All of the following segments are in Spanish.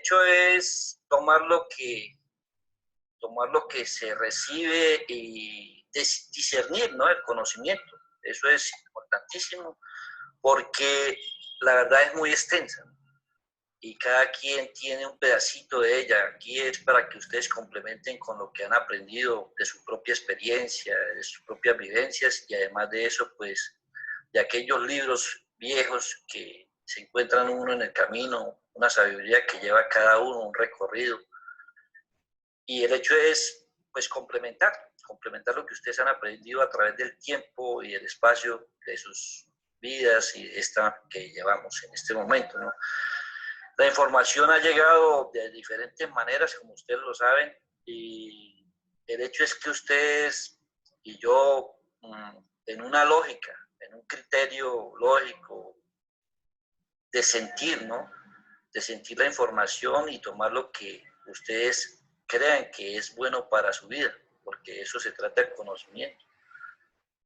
hecho es tomar lo que se recibe y discernir, ¿no? El conocimiento. Eso es importantísimo porque la verdad es muy extensa, ¿no? Y cada quien tiene un pedacito de ella. Aquí es para que ustedes complementen con lo que han aprendido de su propia experiencia, de sus propias vivencias y además de eso, pues, de aquellos libros viejos que se encuentran uno en el camino, una sabiduría que lleva a cada uno un recorrido. Y el hecho es, pues, complementar lo que ustedes han aprendido a través del tiempo y el espacio de sus vidas y esta que llevamos en este momento, ¿no? La información ha llegado de diferentes maneras, como ustedes lo saben, y el hecho es que ustedes y yo, en una lógica, en un criterio lógico de sentir, ¿no? De sentir la información y tomar lo que ustedes crean que es bueno para su vida, porque eso se trata de conocimiento,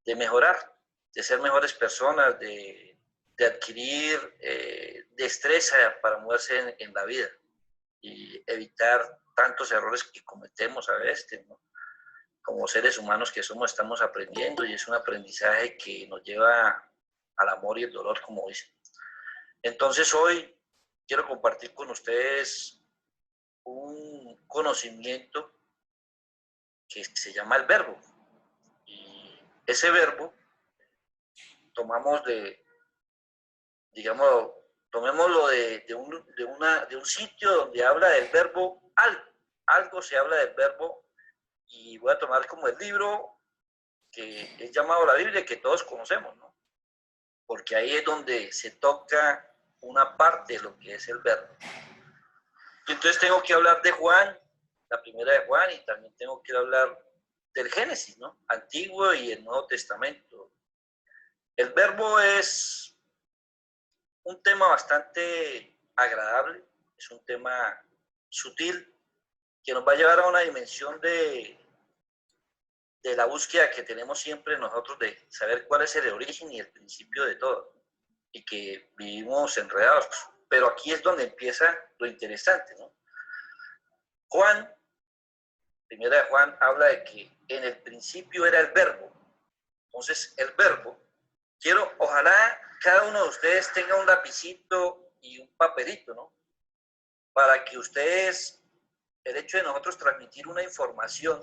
de mejorar, de ser mejores personas, de adquirir destreza para moverse en la vida y evitar tantos errores que cometemos a veces, ¿no? Como seres humanos que somos, estamos aprendiendo y es un aprendizaje que nos lleva al amor y el dolor, como dicen. Entonces hoy quiero compartir con ustedes un conocimiento que se llama el verbo. Y ese verbo tomamos digamos, tomémoslo de un sitio donde habla del verbo algo. Algo se habla del verbo y voy a tomar como el libro que es llamado la Biblia, que todos conocemos, ¿no? Porque ahí es donde se toca una parte de lo que es el verbo. Entonces tengo que hablar de Juan, la primera de Juan, y también tengo que hablar del Génesis, ¿no? Antiguo y el Nuevo Testamento. El verbo es un tema bastante agradable, es un tema sutil que nos va a llevar a una dimensión de la búsqueda que tenemos siempre nosotros de saber cuál es el origen y el principio de todo y que vivimos enredados. Pero aquí es donde empieza lo interesante, ¿no? Juan, primera de Juan, habla de que en el principio era el verbo. Entonces, el verbo, ojalá cada uno de ustedes tenga un lapicito y un papelito, ¿no? Para que ustedes, el hecho de nosotros transmitir una información,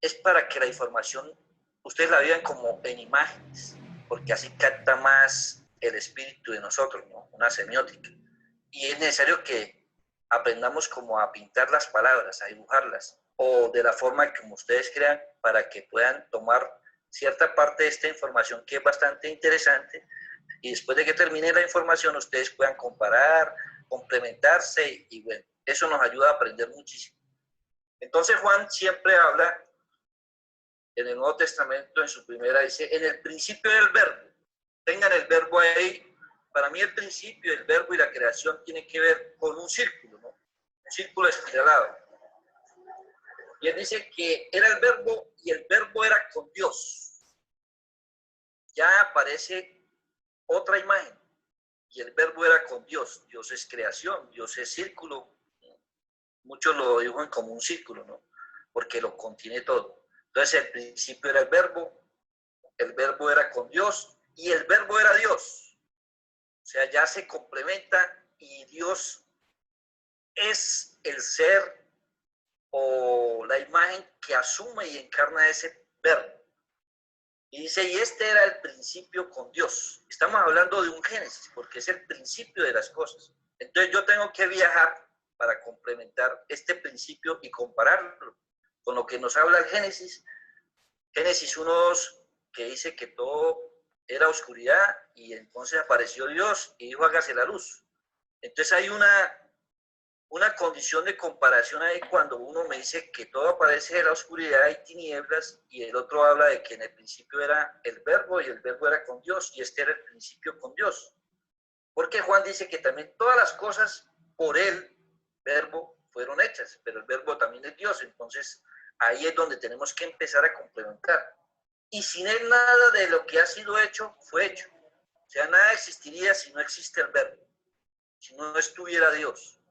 es para que la información ustedes la vivan como en imágenes, porque así capta más el espíritu de nosotros, ¿no? Una semiótica. Y es necesario que aprendamos como a pintar las palabras, a dibujarlas, o de la forma como ustedes crean, para que puedan tomar cierta parte de esta información que es bastante interesante, y después de que termine la información, ustedes puedan comparar, complementarse, y bueno, eso nos ayuda a aprender muchísimo. Entonces Juan siempre habla en el Nuevo Testamento, en su primera, dice, en el principio del verbo. Tengan el verbo ahí. Para mí el principio, el verbo y la creación tiene que ver con un círculo, ¿no? Un círculo espiralado. Y él dice que era el verbo y el verbo era con Dios. Ya aparece otra imagen y el verbo era con Dios. Dios es creación, Dios es círculo. Muchos lo dibujan como un círculo, ¿no? Porque lo contiene todo. Entonces el principio era el verbo era con Dios y el verbo era Dios. O sea, ya se complementa y Dios es el ser o la imagen que asume y encarna ese verbo. Y dice, y este era el principio con Dios. Estamos hablando de un Génesis, porque es el principio de las cosas. Entonces yo tengo que viajar para complementar este principio y compararlo con lo que nos habla el Génesis. Génesis 1:2, que dice que todo era oscuridad y entonces apareció Dios y dijo, hágase la luz. Entonces hay una condición de comparación ahí cuando uno me dice que todo aparece de la oscuridad y tinieblas y el otro habla de que en el principio era el verbo y el verbo era con Dios y este era el principio con Dios. Porque Juan dice que también todas las cosas por el verbo fueron hechas, pero el verbo también es Dios, entonces ahí es donde tenemos que empezar a complementar. Y sin él nada de lo que ha sido hecho fue hecho. O sea, nada existiría si no existe el verbo, si no estuviera Dios.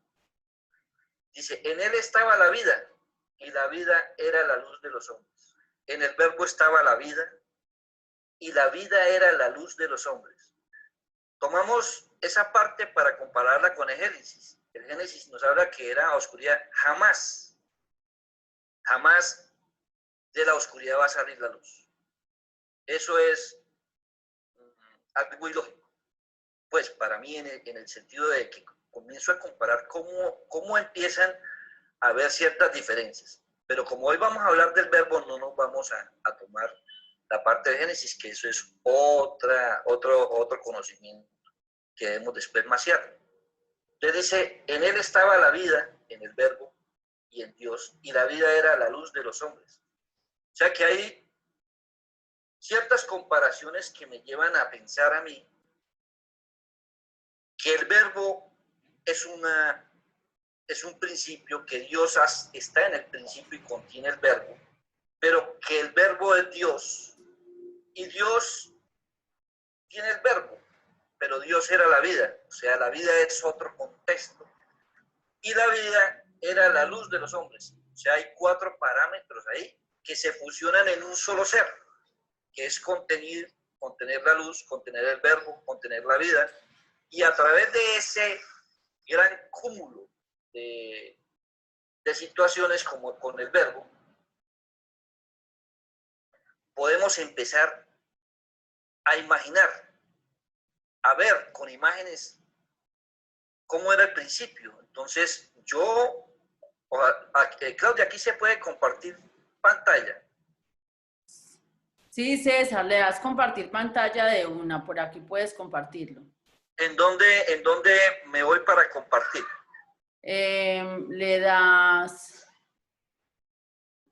Dice, en él estaba la vida, y la vida era la luz de los hombres. En el verbo estaba la vida, y la vida era la luz de los hombres. Tomamos esa parte para compararla con el Génesis. El Génesis nos habla que era oscuridad. Jamás, jamás de la oscuridad va a salir la luz. Eso es algo muy lógico. Pues para mí en el sentido de que comienzo a comparar cómo empiezan a haber ciertas diferencias. Pero como hoy vamos a hablar del verbo, no nos vamos a tomar la parte de Génesis, que eso es otro conocimiento que debemos después maciar. Entonces dice, en él estaba la vida, en el verbo y en Dios, y la vida era la luz de los hombres. O sea que hay ciertas comparaciones que me llevan a pensar a mí que el verbo es un principio, que Dios está en el principio y contiene el verbo, pero que el verbo es Dios y Dios tiene el verbo, pero Dios era la vida, o sea, la vida es otro contexto y la vida era la luz de los hombres, o sea, hay 4 parámetros ahí que se fusionan en un solo ser, que es contener la luz, contener el verbo, contener la vida, y a través de ese gran cúmulo de situaciones como con el verbo, podemos empezar a imaginar, a ver con imágenes cómo era el principio. Entonces, Claudia, aquí se puede compartir pantalla. Sí, César, le das compartir pantalla de una, por aquí puedes compartirlo. ¿En dónde me voy para compartir? Le das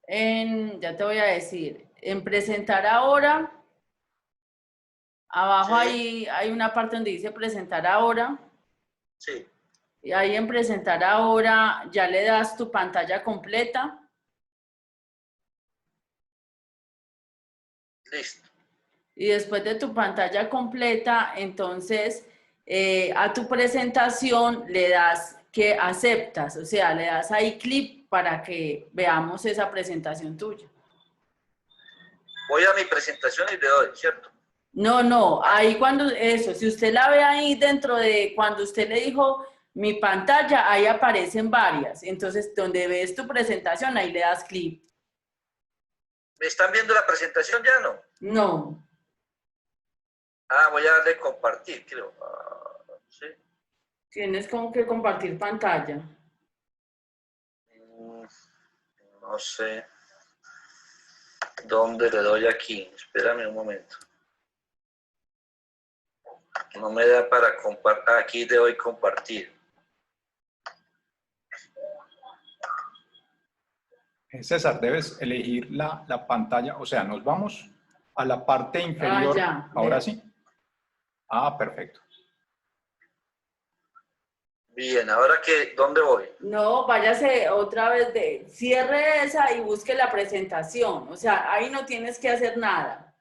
ya te voy a decir, en presentar ahora, abajo Sí. hay una parte donde dice presentar ahora. Sí. Y ahí en presentar ahora ya le das tu pantalla completa. Listo. Y después de tu pantalla completa, entonces a tu presentación le das que aceptas, o sea, le das ahí clic para que veamos esa presentación tuya. Voy a mi presentación y le doy, ¿cierto? No, ahí cuando eso, si usted la ve ahí dentro de cuando usted le dijo mi pantalla, ahí aparecen varias. Entonces, donde ves tu presentación, ahí le das clic. ¿Me están viendo la presentación ya no? No. Voy a darle compartir, creo. Sí. Tienes como que compartir pantalla. No sé dónde le doy aquí. Espérame un momento. No me da para compartir. Aquí le doy compartir. César, debes elegir la pantalla, o sea, nos vamos a la parte inferior. Ya. Ahora sí. Perfecto. Bien, ahora ¿dónde voy? No, váyase otra vez cierre esa y busque la presentación. O sea, ahí no tienes que hacer nada,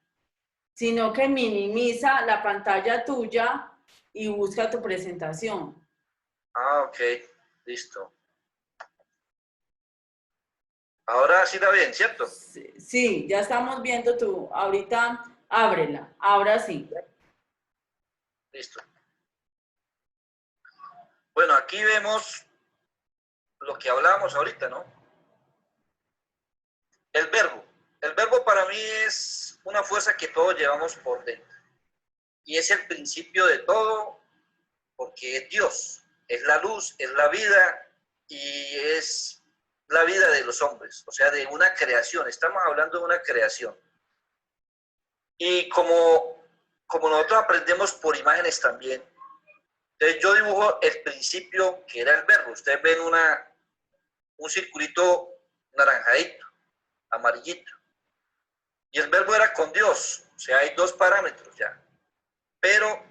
sino que minimiza la pantalla tuya y busca tu presentación. Ok, listo. Ahora sí está bien, ¿cierto? Sí, ya estamos viendo tú. Ahorita ábrela, ahora sí. Listo. Bueno, aquí vemos lo que hablábamos ahorita, ¿no? El verbo. El verbo para mí es una fuerza que todos llevamos por dentro. Y es el principio de todo, porque es Dios, es la luz, es la vida y es la vida de los hombres, o sea, de una creación. Estamos hablando de una creación. Y como nosotros aprendemos por imágenes también, entonces yo dibujo el principio que era el verbo. Ustedes ven un circulito naranjadito, amarillito. Y el verbo era con Dios, o sea, hay 2 parámetros ya. Pero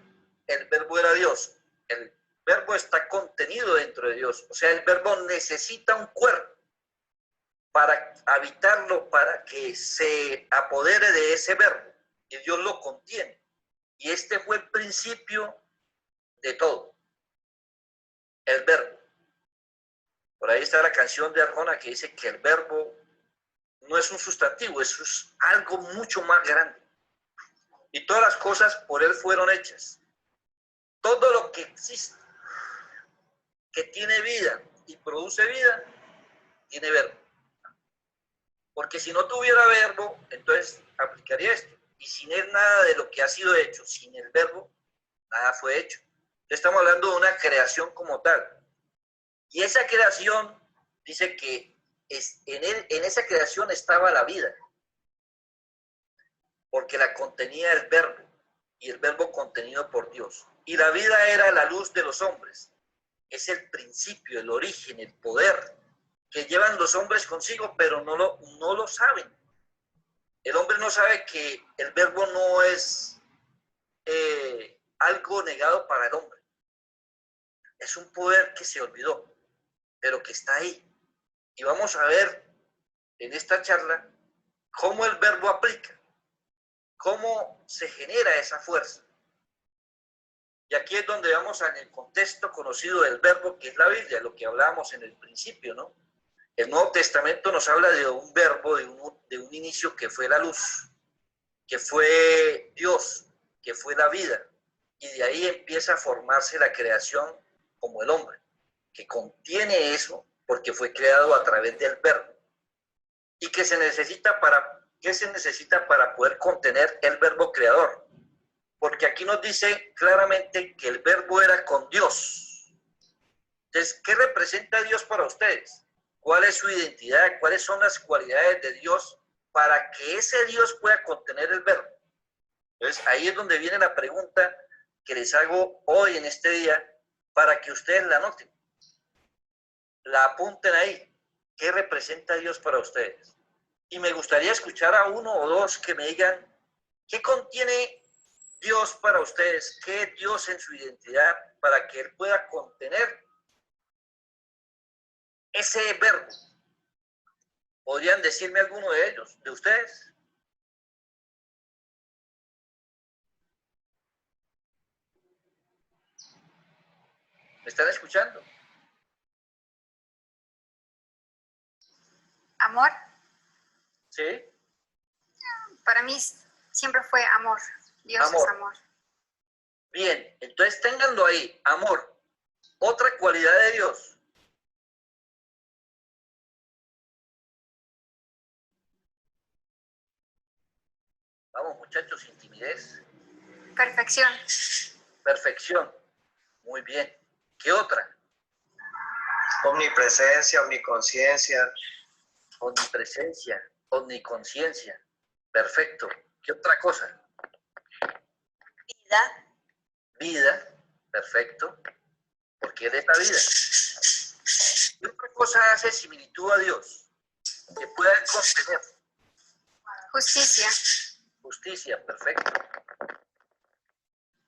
el verbo era Dios. El verbo está contenido dentro de Dios. O sea, el verbo necesita un cuerpo para habitarlo, para que se apodere de ese verbo. Y Dios lo contiene. Y este fue el principio de todo. El verbo. Por ahí está la canción de Arjona que dice que el verbo no es un sustantivo, eso es algo mucho más grande. Y todas las cosas por él fueron hechas. Todo lo que existe, que tiene vida y produce vida, tiene verbo. Porque si no tuviera verbo, entonces aplicaría esto. Y sin él nada de lo que ha sido hecho, sin el verbo, nada fue hecho. Estamos hablando de una creación como tal. Y esa creación dice que en esa creación estaba la vida. Porque la contenía el verbo. Y el verbo contenido por Dios. Y la vida era la luz de los hombres. Es el principio, el origen, el poder que llevan los hombres consigo, pero no lo saben. El hombre no sabe que el verbo no es algo negado para el hombre. Es un poder que se olvidó, pero que está ahí. Y vamos a ver en esta charla cómo el verbo aplica, cómo se genera esa fuerza. Y aquí es donde vamos en el contexto conocido del verbo, que es la Biblia, lo que hablábamos en el principio, ¿no? El Nuevo Testamento nos habla de un verbo, de un inicio que fue la luz, que fue Dios, que fue la vida. Y de ahí empieza a formarse la creación como el hombre, que contiene eso porque fue creado a través del verbo. ¿Y qué se necesita para poder contener el verbo creador? Porque aquí nos dice claramente que el verbo era con Dios. Entonces, ¿qué representa Dios para ustedes? ¿Cuál es su identidad? ¿Cuáles son las cualidades de Dios para que ese Dios pueda contener el verbo? Entonces, ahí es donde viene la pregunta que les hago hoy en este día para que ustedes la anoten. La apunten ahí. ¿Qué representa Dios para ustedes? Y me gustaría escuchar a uno o dos que me digan qué contiene Dios para ustedes, qué es Dios en su identidad para que Él pueda contener ese verbo. ¿Podrían decirme alguno de ellos, de ustedes? ¿Me están escuchando? Amor. ¿Sí? Para mí siempre fue amor. Dios Amor. es amor. Bien, entonces ténganlo ahí, amor. Otra cualidad de Dios. Vamos, muchachos, sin timidez. Perfección. Perfección. Muy bien. ¿Qué otra? Omnipresencia, omniconsciencia. Omnipresencia, omniconciencia. Perfecto. ¿Qué otra cosa? Vida. Vida. Perfecto. Porque Él es la vida. ¿Qué otra cosa hace similitud a Dios? Que pueda contener. Justicia. Justicia. Perfecto.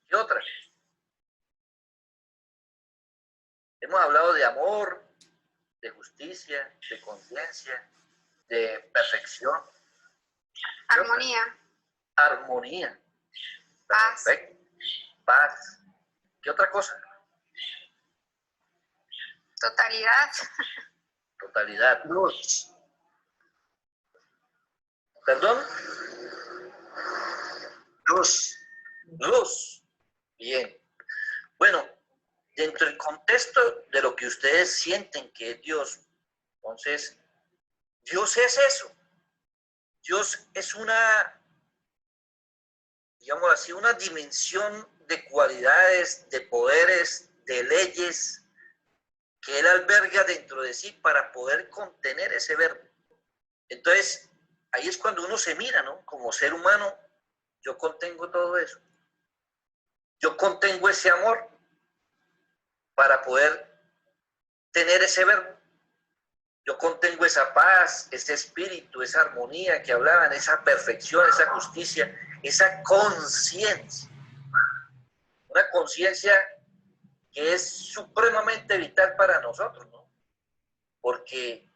¿Qué otra? Hemos hablado de amor, de justicia, de conciencia, de perfección. Armonía. Armonía. Paz. Perfecto. Paz. ¿Qué otra cosa? Totalidad. Totalidad. Luz. ¿Perdón? Luz. Luz. Bien. Bueno, dentro del contexto de lo que ustedes sienten que es Dios, entonces, Dios es eso. Dios es una, digamos así, una dimensión de cualidades, de poderes, de leyes que Él alberga dentro de sí para poder contener ese verbo. Entonces, ahí es cuando uno se mira, ¿no? Como ser humano, yo contengo todo eso. Yo contengo ese amor para poder tener ese verbo. Yo contengo esa paz, ese espíritu, esa armonía que hablaban, esa perfección, esa justicia, esa conciencia. Una conciencia que es supremamente vital para nosotros, ¿no? Porque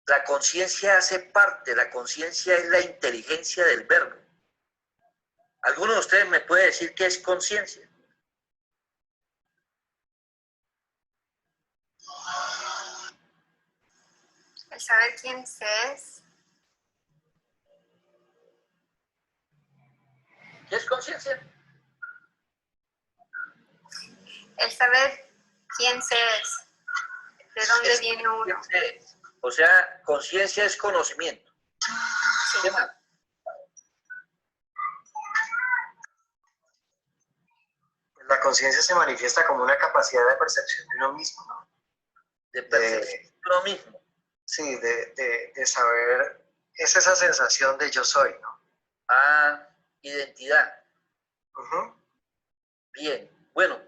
la conciencia hace parte, la conciencia es la inteligencia del verbo. ¿Alguno de ustedes me puede decir qué es conciencia? El saber quién se es. ¿Qué es conciencia? El saber quién se es. ¿De dónde viene uno? O sea, conciencia es conocimiento. ¿Qué más? La conciencia se manifiesta como una capacidad de percepción de uno mismo, ¿no? De percepción de uno mismo. Sí, de saber, es esa sensación de yo soy, ¿no? Ah, identidad. Ujú. Bien. Bueno,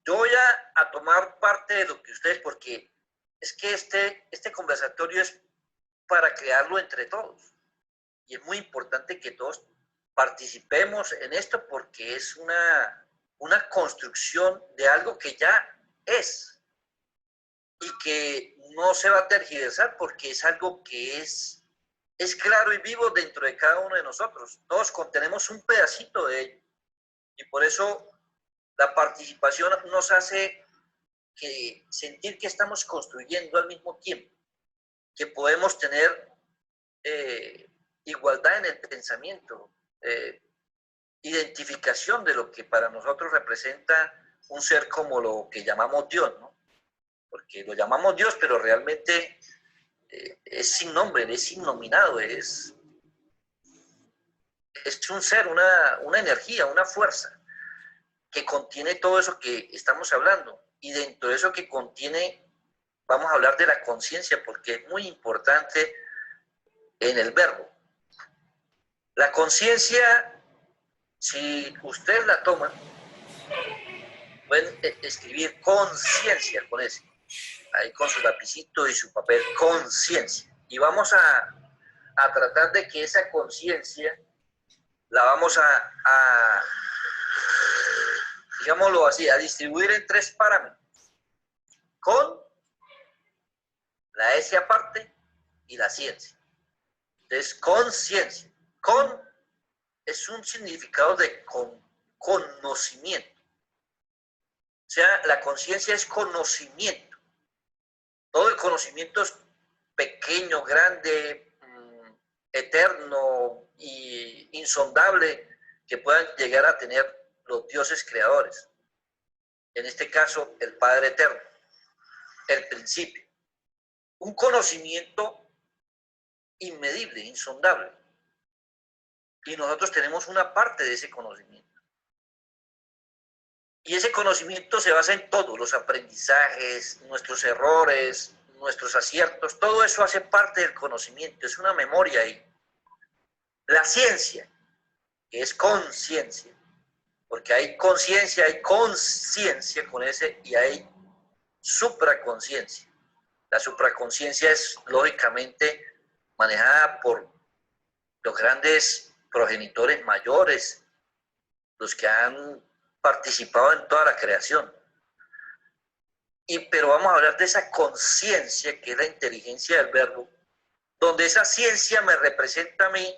yo voy a tomar parte de lo que ustedes, porque es que este conversatorio es para crearlo entre todos. Y es muy importante que todos participemos en esto porque es una construcción de algo que ya es y que no se va a tergiversar porque es algo que es claro y vivo dentro de cada uno de nosotros. Todos contenemos un pedacito de ello y por eso la participación nos hace sentir que estamos construyendo al mismo tiempo, que podemos tener igualdad en el pensamiento, identificación de lo que para nosotros representa un ser como lo que llamamos Dios, ¿no? Porque lo llamamos Dios, pero realmente es sin nombre, es innominado, es un ser, una energía, una fuerza que contiene todo eso que estamos hablando. Y dentro de eso que contiene, vamos a hablar de la conciencia, porque es muy importante en el verbo. La conciencia, si ustedes la toman, pueden escribir conciencia con ese, ahí con su lapicito y su papel, conciencia. Y vamos a tratar de que esa conciencia la vamos digámoslo así, a distribuir en 3 parámetros. Con, la S aparte y la ciencia. Entonces, conciencia. Con es un significado de conocimiento. O sea, la conciencia es conocimiento. Todo el conocimiento es pequeño, grande, eterno e insondable que puedan llegar a tener los dioses creadores. En este caso, el Padre Eterno, el principio. Un conocimiento inmedible, insondable. Y nosotros tenemos una parte de ese conocimiento. Y ese conocimiento se basa en todos los aprendizajes, nuestros errores, nuestros aciertos, todo eso hace parte del conocimiento, es una memoria ahí. La ciencia, que es conciencia, porque hay conciencia, hay conciencia con ese y hay supraconciencia. La supraconciencia es lógicamente manejada por los grandes progenitores mayores, los que han participado en toda la creación. Pero vamos a hablar de esa conciencia que es la inteligencia del verbo, donde esa ciencia me representa a mí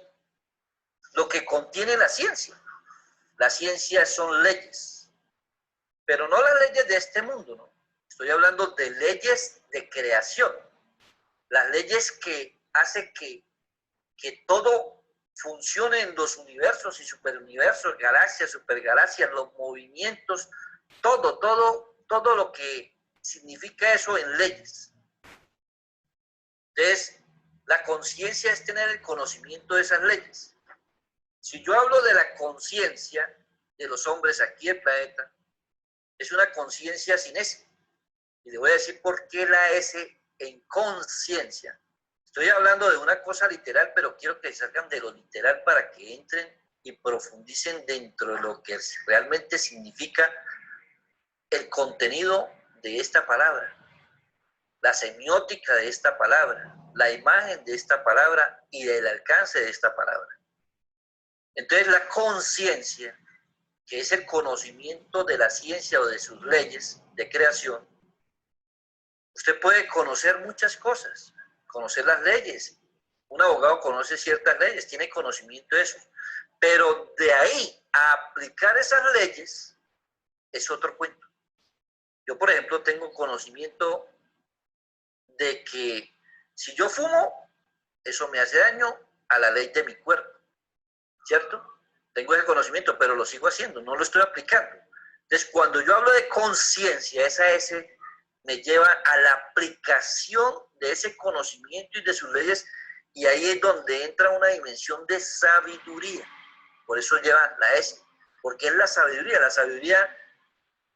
lo que contiene la ciencia. La ciencia son leyes, pero no las leyes de este mundo, ¿no? Estoy hablando de leyes de creación, las leyes que hacen que todo funcione en los universos y superuniversos, galaxias, supergalaxias, los movimientos, todo lo que significa eso en leyes. Entonces, la conciencia es tener el conocimiento de esas leyes. Si yo hablo de la conciencia de los hombres aquí en el planeta, es una conciencia sin S. Y le voy a decir por qué la S en conciencia. Estoy hablando de una cosa literal, pero quiero que salgan de lo literal para que entren y profundicen dentro de lo que realmente significa el contenido de esta palabra, la semiótica de esta palabra, la imagen de esta palabra y del alcance de esta palabra. Entonces, la conciencia, que es el conocimiento de la ciencia o de sus leyes de creación, usted puede conocer muchas cosas, conocer las leyes. Un abogado conoce ciertas leyes, tiene conocimiento de eso. Pero de ahí a aplicar esas leyes es otro cuento. Yo, por ejemplo, tengo conocimiento de que Si yo fumo, eso me hace daño a la ley de mi cuerpo, ¿cierto? Tengo ese conocimiento, pero lo sigo haciendo, no lo estoy aplicando. Entonces, cuando yo hablo de conciencia, esa S me lleva a la aplicación de ese conocimiento y de sus leyes, y ahí es donde entra una dimensión de sabiduría. Por eso lleva la S, porque es la sabiduría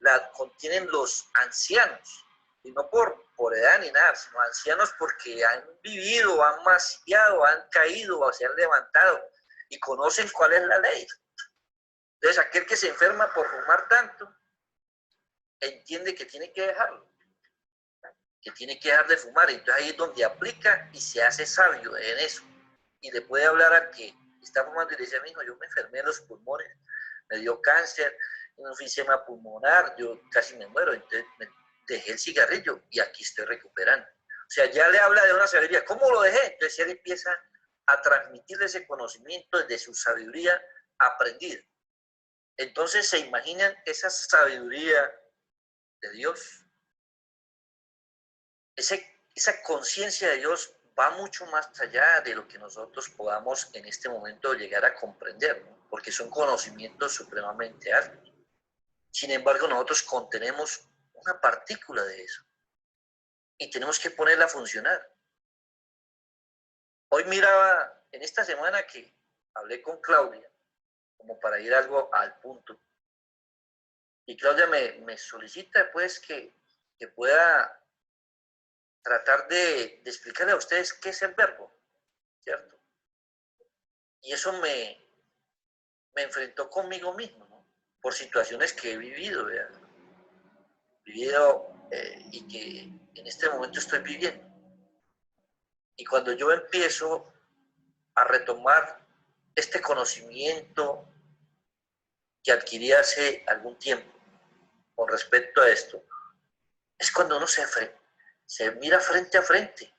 la contienen los ancianos, y no por edad ni nada, sino ancianos porque han vivido, han maciado, han caído o se han levantado y conocen cuál es la ley. Entonces, aquel que se enferma por fumar tanto, entiende que tiene que dejarlo, que tiene que dejar de fumar. Entonces ahí es donde aplica y se hace sabio en eso. Y le puede hablar al que está fumando y le dice, mijo, yo me enfermé de los pulmones, me dio cáncer, un enfisema pulmonar, yo casi me muero, entonces me dejé el cigarrillo y aquí estoy recuperando. O sea, ya le habla de una sabiduría. ¿Cómo lo dejé? Entonces él empieza a transmitirle ese conocimiento desde su sabiduría aprendida. Entonces se imaginan esa sabiduría de Dios. Esa conciencia de Dios va mucho más allá de lo que nosotros podamos en este momento llegar a comprender, ¿no? Porque son conocimientos supremamente altos. Sin embargo, nosotros contenemos una partícula de eso y tenemos que ponerla a funcionar. Hoy miraba en esta semana que hablé con Claudia, como para ir algo al punto, y Claudia me solicita pues que pueda tratar de explicarle a ustedes qué es el verbo, ¿cierto? Y eso me enfrentó conmigo mismo, ¿no? Por situaciones que he vivido, ¿verdad? Y que en este momento estoy viviendo. Y cuando yo empiezo a retomar este conocimiento que adquirí hace algún tiempo con respecto a esto, es cuando uno se mira frente a frente.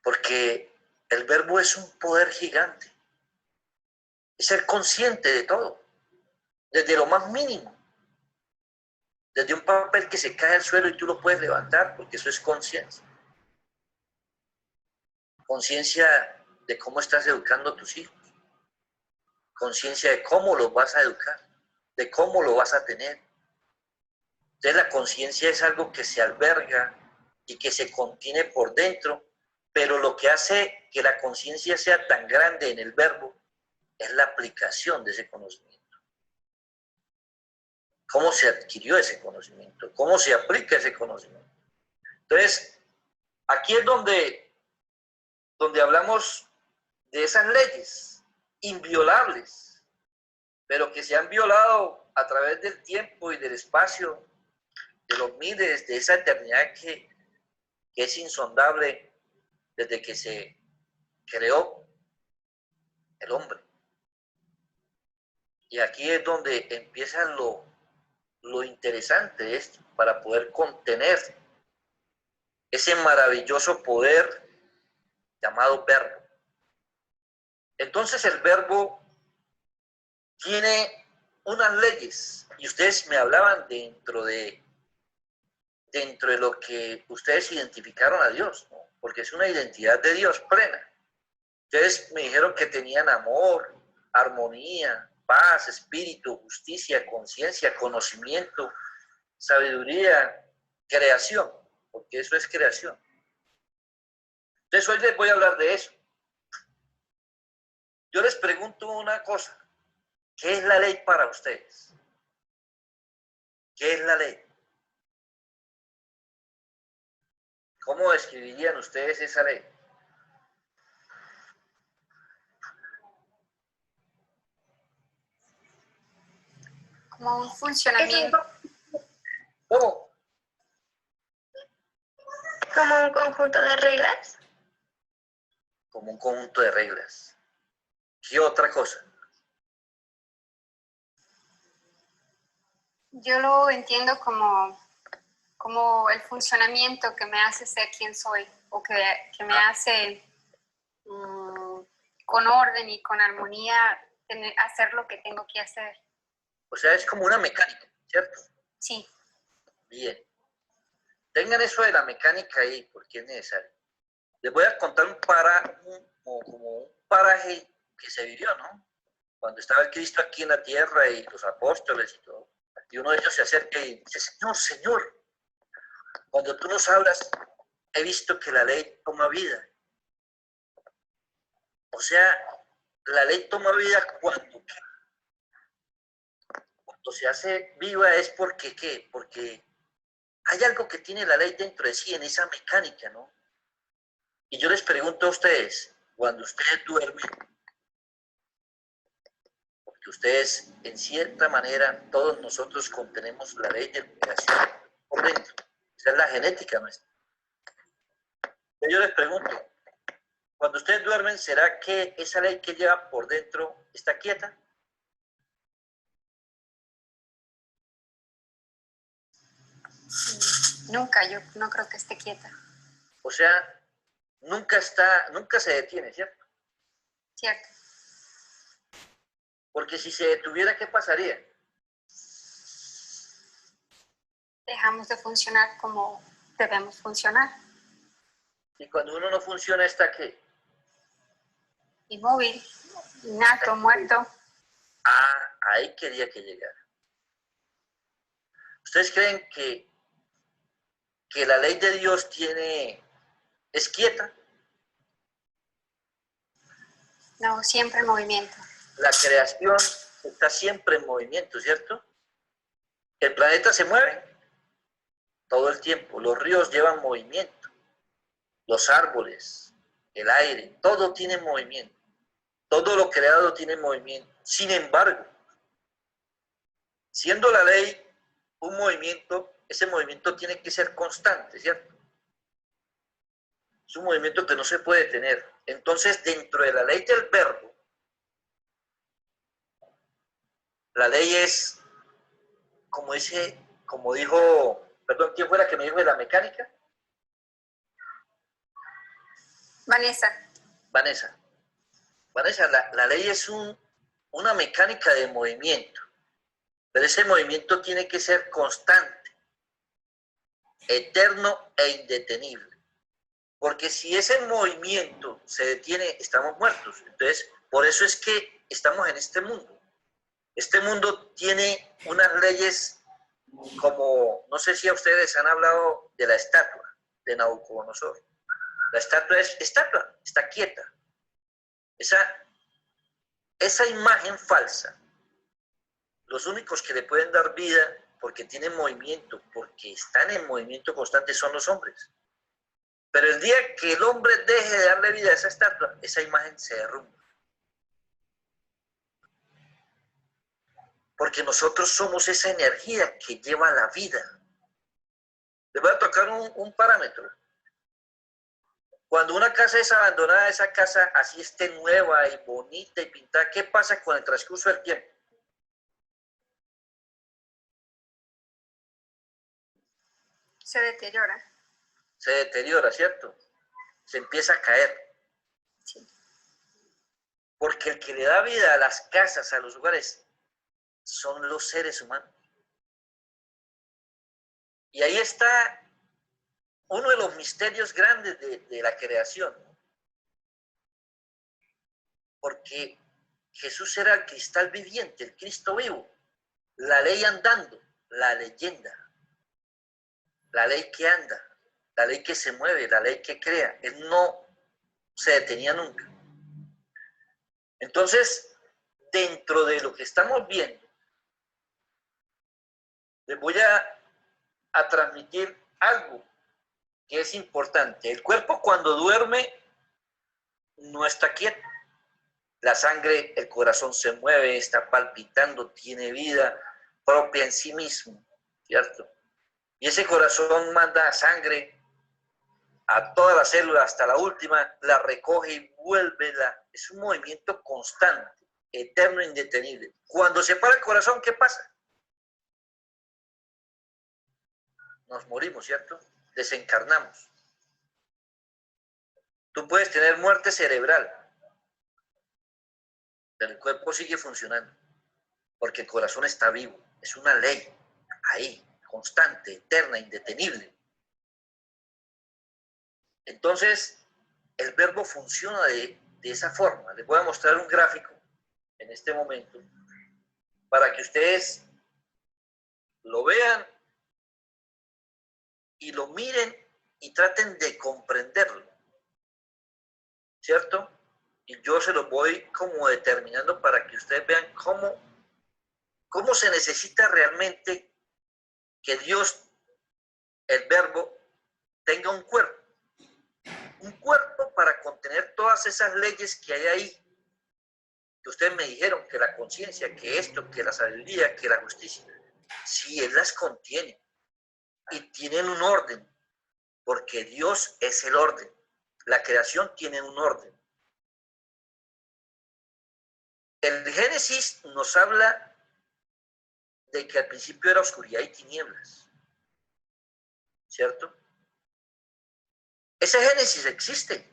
Porque el verbo es un poder gigante. Es ser consciente de todo, desde lo más mínimo. Desde un papel que se cae al suelo y tú lo puedes levantar, porque eso es conciencia. Conciencia de cómo estás educando a tus hijos. Conciencia de cómo los vas a educar, de cómo lo vas a tener. Entonces la conciencia es algo que se alberga y que se contiene por dentro, pero lo que hace que la conciencia sea tan grande en el verbo es la aplicación de ese conocimiento. ¿Cómo se adquirió ese conocimiento? ¿Cómo se aplica ese conocimiento? Entonces, aquí es donde hablamos de esas leyes inviolables, pero que se han violado a través del tiempo y del espacio, de los miles, de esa eternidad que es insondable desde que se creó el hombre. Y aquí es donde empieza lo interesante de esto, para poder contener ese maravilloso poder llamado verbo. Entonces el verbo tiene unas leyes, y ustedes me hablaban dentro de lo que ustedes identificaron a Dios, ¿no? Porque es una identidad de Dios plena. Ustedes me dijeron que tenían amor, armonía, paz, espíritu, justicia, conciencia, conocimiento, sabiduría, creación, porque eso es creación. Entonces hoy les voy a hablar de eso. Yo les pregunto una cosa, ¿qué es la ley para ustedes? ¿Qué es la ley? ¿Cómo describirían ustedes esa ley? Como un funcionamiento, ¿Cómo? como un conjunto de reglas. Como un conjunto de reglas. ¿Qué otra cosa? Yo lo entiendo como el funcionamiento que me hace ser quien soy, o que me hace con orden y con armonía hacer lo que tengo que hacer. O sea, es como una mecánica, ¿cierto? Sí. Bien. Tengan eso de la mecánica ahí, porque es necesario. Les voy a contar como un paraje que se vivió, ¿no? Cuando estaba el Cristo aquí en la tierra y los apóstoles y todo. Y uno de ellos se acerca y dice, Señor, Señor, cuando tú nos hablas, he visto que la ley toma vida. O sea, la ley toma vida cuando se hace viva es porque, ¿qué? Porque hay algo que tiene la ley dentro de sí, en esa mecánica, ¿no? Y yo les pregunto a ustedes, cuando ustedes duermen, porque ustedes, en cierta manera, todos nosotros contenemos la ley de creación por dentro. Esa es la genética nuestra. Yo les pregunto, cuando ustedes duermen, ¿será que esa ley que lleva por dentro está quieta? Nunca, yo no creo que esté quieta. O sea, nunca se detiene, ¿cierto? ¿Cierto? Porque si se detuviera, ¿qué pasaría? Dejamos de funcionar como debemos funcionar. Y cuando uno no funciona, ¿está qué? Inmóvil, innato, muerto. Ah, ahí quería que llegara. ¿Ustedes creen que la ley de Dios es quieta? No, siempre en movimiento. La creación está siempre en movimiento, ¿cierto? El planeta se mueve todo el tiempo. Los ríos llevan movimiento. Los árboles, el aire, todo tiene movimiento. Todo lo creado tiene movimiento. Sin embargo, siendo la ley un movimiento, ese movimiento tiene que ser constante, ¿cierto? Es un movimiento que no se puede detener. Entonces, dentro de la ley del verbo, la ley es, como dijo, perdón, ¿quién fue la que me dijo de la mecánica? Vanessa. Vanessa, la ley es una mecánica de movimiento, pero ese movimiento tiene que ser constante, eterno e indetenible. Porque si ese movimiento se detiene, estamos muertos. Entonces, por eso es que estamos en este mundo. Este mundo tiene unas leyes como, no sé si a ustedes han hablado de la estatua de Nabucodonosor. La estatua es estatua, está quieta. Esa imagen falsa, los únicos que le pueden dar vida porque tienen movimiento, porque están en movimiento constante, son los hombres. Pero el día que el hombre deje de darle vida a esa estatua, esa imagen se derrumba. Porque nosotros somos esa energía que lleva la vida. Les voy a tocar un parámetro. Cuando una casa es abandonada, esa casa así esté nueva y bonita y pintada, ¿qué pasa con el transcurso del tiempo? Se deteriora. Se deteriora, ¿cierto? Se empieza a caer. Sí. Porque el que le da vida a las casas, a los lugares, son los seres humanos. Y ahí está uno de los misterios grandes de la creación. Porque Jesús era el cristal viviente, el Cristo vivo, la ley andando, la leyenda, la ley que anda, la ley que se mueve, la ley que crea. Él no se detenía nunca. Entonces, dentro de lo que estamos viendo, les voy a transmitir algo que es importante. El cuerpo cuando duerme no está quieto. La sangre, el corazón se mueve, está palpitando, tiene vida propia en sí mismo, ¿cierto? Y ese corazón manda sangre a todas las células hasta la última, la recoge y vuelve. Es un movimiento constante, eterno e indetenible. Cuando se para el corazón, ¿qué pasa? Nos morimos, ¿cierto? Desencarnamos. Tú puedes tener muerte cerebral, pero el cuerpo sigue funcionando, porque el corazón está vivo. Es una ley, ahí, constante, eterna, indetenible. Entonces, el verbo funciona de esa forma. Les voy a mostrar un gráfico en este momento para que ustedes lo vean y lo miren y traten de comprenderlo, ¿cierto? Y yo se lo voy como determinando para que ustedes vean cómo se necesita realmente que Dios, el verbo, tenga un cuerpo para contener todas esas leyes que hay ahí, que ustedes me dijeron, que la conciencia, que esto, que la sabiduría, que la justicia. Sí, Él las contiene y tienen un orden, porque Dios es el orden. La creación tiene un orden. El Génesis nos habla de que al principio era oscuridad y tinieblas, ¿cierto? Ese Génesis existe,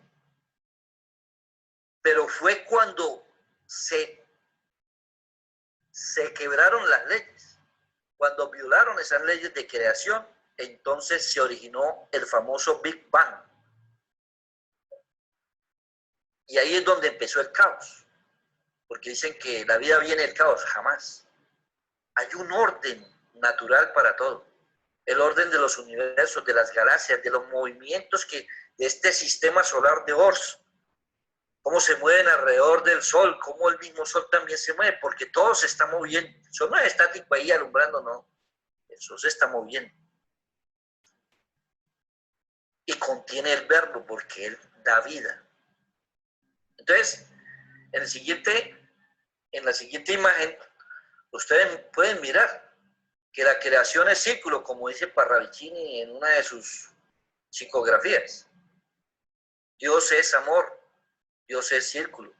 pero fue cuando se quebraron las leyes, cuando violaron esas leyes de creación, entonces se originó el famoso Big Bang. Y ahí es donde empezó el caos, porque dicen que la vida viene del caos, jamás. Hay un orden natural para todo. El orden de los universos, de las galaxias, de los movimientos de este sistema solar de Ors, cómo se mueven alrededor del Sol, cómo el mismo Sol también se mueve, porque todo se está moviendo. El Sol no es estático ahí alumbrando, no. El Sol se está moviendo. Y contiene el verbo, porque Él da vida. Entonces, en la siguiente imagen, ustedes pueden mirar que la creación es círculo, como dice Parravicini en una de sus psicografías. Dios es amor, Dios es círculo.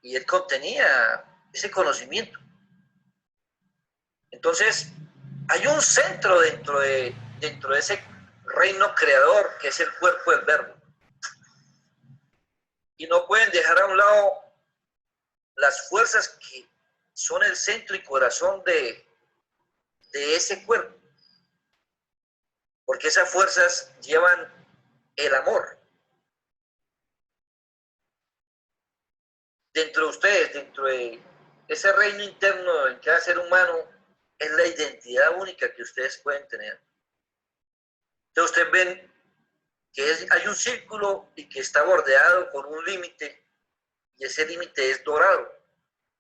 Y Él contenía ese conocimiento. Entonces, hay un centro dentro de ese reino creador, que es el cuerpo del verbo. Y no pueden dejar a un lado las fuerzas que son el centro y corazón de ese cuerpo. Porque esas fuerzas llevan el amor. Dentro de ustedes, dentro de ese reino interno en cada ser humano, es la identidad única que ustedes pueden tener. Entonces ustedes ven que hay un círculo y que está bordeado con un límite, y ese límite es dorado.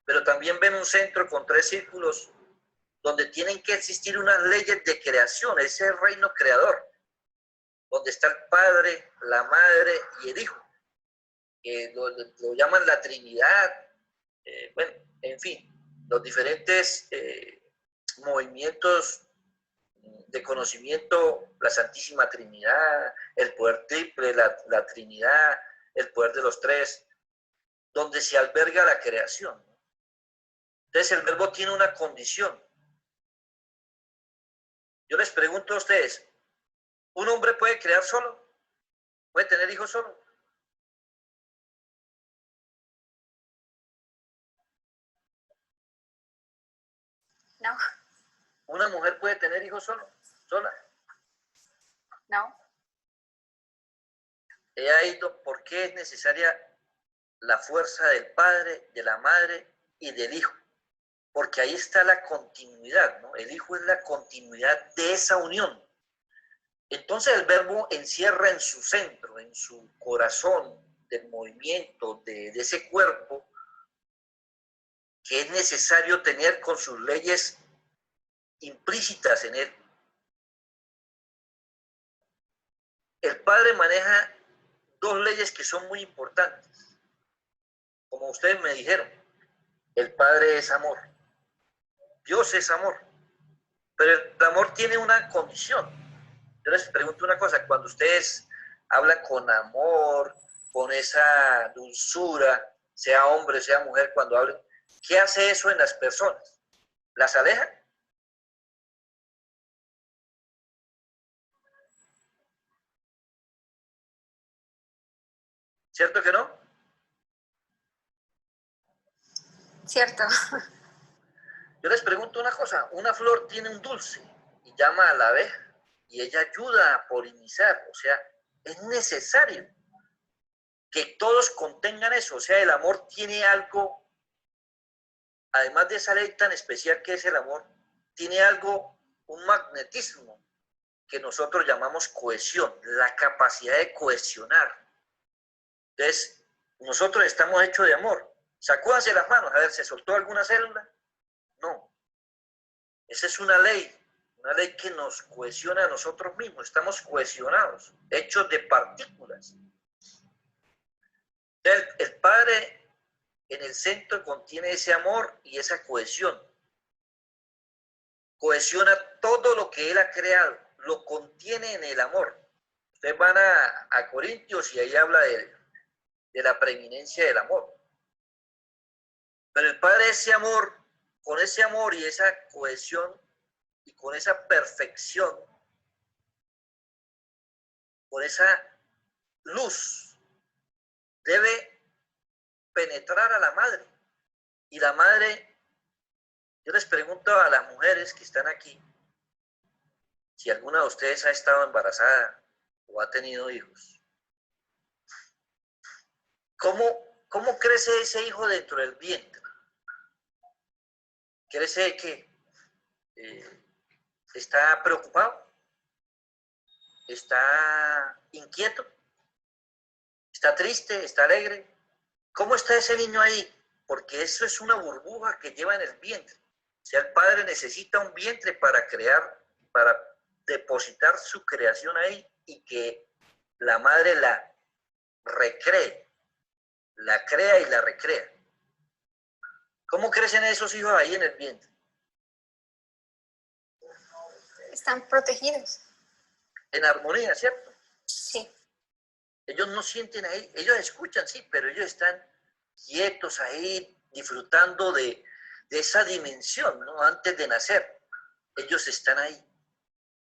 Pero también ven un centro con 3 círculos donde tienen que existir unas leyes de creación, ese reino creador, donde está el Padre, la Madre y el Hijo, que lo llaman la Trinidad, bueno, en fin, los diferentes movimientos de conocimiento, la Santísima Trinidad, el poder triple, la Trinidad, el poder de los 3, donde se alberga la creación. Entonces el verbo tiene una condición. Yo les pregunto a ustedes, ¿un hombre puede crear solo? ¿Puede tener hijos solo? No. ¿Una mujer puede tener hijos sola? No. He ahí por qué es necesaria la fuerza del Padre, de la Madre y del Hijo. Porque ahí está la continuidad, ¿no? El Hijo es la continuidad de esa unión. Entonces el verbo encierra en su centro, en su corazón del movimiento, de ese cuerpo, que es necesario tener con sus leyes implícitas en él. El Padre maneja 2 leyes que son muy importantes. Como ustedes me dijeron, el Padre es amor. Dios es amor. Pero el amor tiene una condición. Yo les pregunto una cosa, cuando ustedes hablan con amor, con esa dulzura, sea hombre, sea mujer, cuando hablen, ¿qué hace eso en las personas? ¿Las aleja? ¿Cierto que no? Cierto. Yo les pregunto una cosa, una flor tiene un dulce y llama a la abeja y ella ayuda a polinizar, o sea, es necesario que todos contengan eso, o sea, el amor tiene algo, además de esa ley tan especial que es el amor, tiene algo, un magnetismo que nosotros llamamos cohesión, la capacidad de cohesionar. Entonces, nosotros estamos hechos de amor. Sacúdanse las manos, a ver, ¿se soltó alguna célula? No. Esa es una ley que nos cohesiona a nosotros mismos. Estamos cohesionados, hechos de partículas. El Padre en el centro contiene ese amor y esa cohesión. Cohesiona todo lo que Él ha creado, lo contiene en el amor. Ustedes van a Corintios y ahí habla de la preeminencia del amor. Pero el Padre, ese amor, con ese amor y esa cohesión y con esa perfección, con esa luz, debe penetrar a la madre. Y la madre, yo les pregunto a las mujeres que están aquí, si alguna de ustedes ha estado embarazada o ha tenido hijos, ¿cómo crece ese hijo dentro del vientre? ¿Crece que está preocupado? ¿Está inquieto? ¿Está triste? ¿Está alegre? ¿Cómo está ese niño ahí? Porque eso es una burbuja que lleva en el vientre. O sea, el padre necesita un vientre para crear, para depositar su creación ahí y que la madre la recree, la crea y la recrea. ¿Cómo crecen esos hijos ahí en el vientre? Están protegidos. En armonía, ¿cierto? Sí. Ellos no sienten ahí, ellos escuchan, sí, pero ellos están quietos ahí, disfrutando de esa dimensión, ¿no? Antes de nacer, ellos están ahí,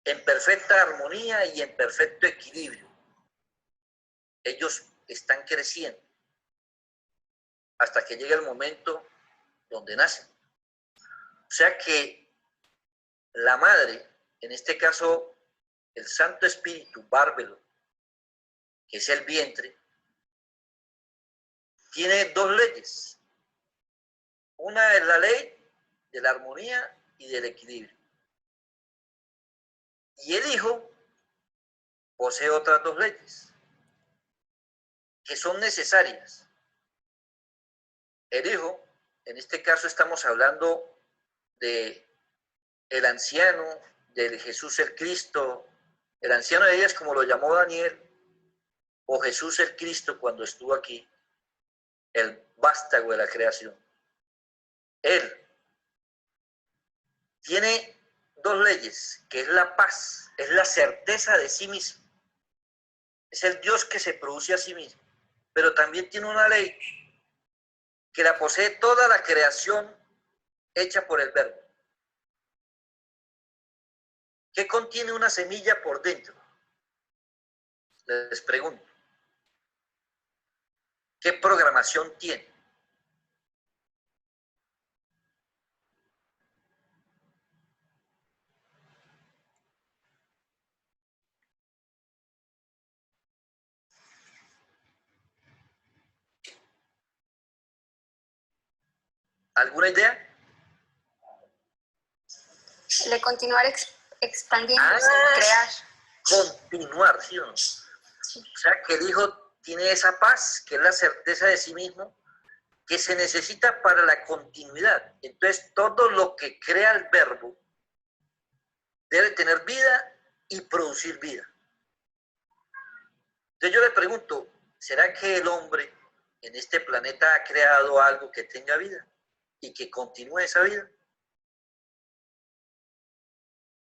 en perfecta armonía y en perfecto equilibrio. Ellos están creciendo hasta que llega el momento donde nacen. O sea que la madre, en este caso, el Santo Espíritu bárbaro, que es el vientre, tiene dos leyes. Una es la ley de la armonía y del equilibrio. Y el Hijo posee otras dos leyes que son necesarias. El Hijo, en este caso estamos hablando de el anciano, del Jesús el Cristo, el anciano de Elías, como lo llamó Daniel, o Jesús el Cristo cuando estuvo aquí, el vástago de la creación. Él tiene dos leyes, que es la paz, es la certeza de sí mismo. Es el Dios que se produce a sí mismo. Pero también tiene una ley que la posee toda la creación hecha por el Verbo. ¿Qué contiene una semilla por dentro? Les pregunto. ¿Qué programación tiene? ¿Alguna idea? De continuar expandiéndose, crear. Continuar, ¿sí o no? O sea, que el Hijo tiene esa paz, que es la certeza de sí mismo, que se necesita para la continuidad. Entonces, todo lo que crea el Verbo debe tener vida y producir vida. Entonces yo le pregunto, ¿será que el hombre en este planeta ha creado algo que tenga vida y que continúe esa vida?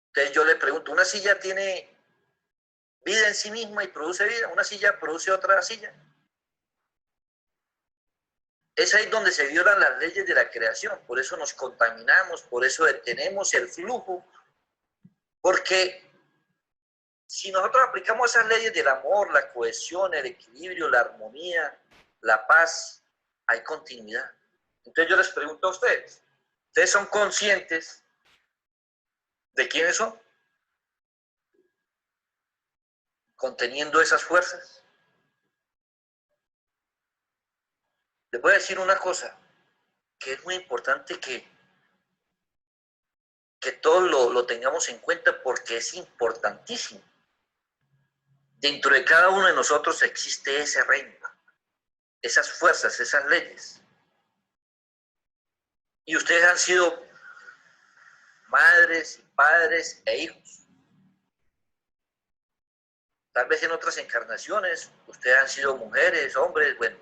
Entonces yo le pregunto, ¿una silla tiene vida en sí misma y produce vida? ¿Una silla produce otra silla? Es ahí donde se violan las leyes de la creación, por eso nos contaminamos, por eso detenemos el flujo, porque si nosotros aplicamos esas leyes del amor, la cohesión, el equilibrio, la armonía, la paz, hay continuidad. Entonces yo les pregunto a ustedes, ¿ustedes son conscientes de quiénes son? conteniendo esas fuerzas. Les voy a decir una cosa, que es muy importante que todos lo tengamos en cuenta porque es importantísimo. Dentro de cada uno de nosotros existe ese reino, esas fuerzas, esas leyes. Y ustedes han sido madres, padres e hijos. Tal vez en otras encarnaciones ustedes han sido mujeres, hombres, bueno,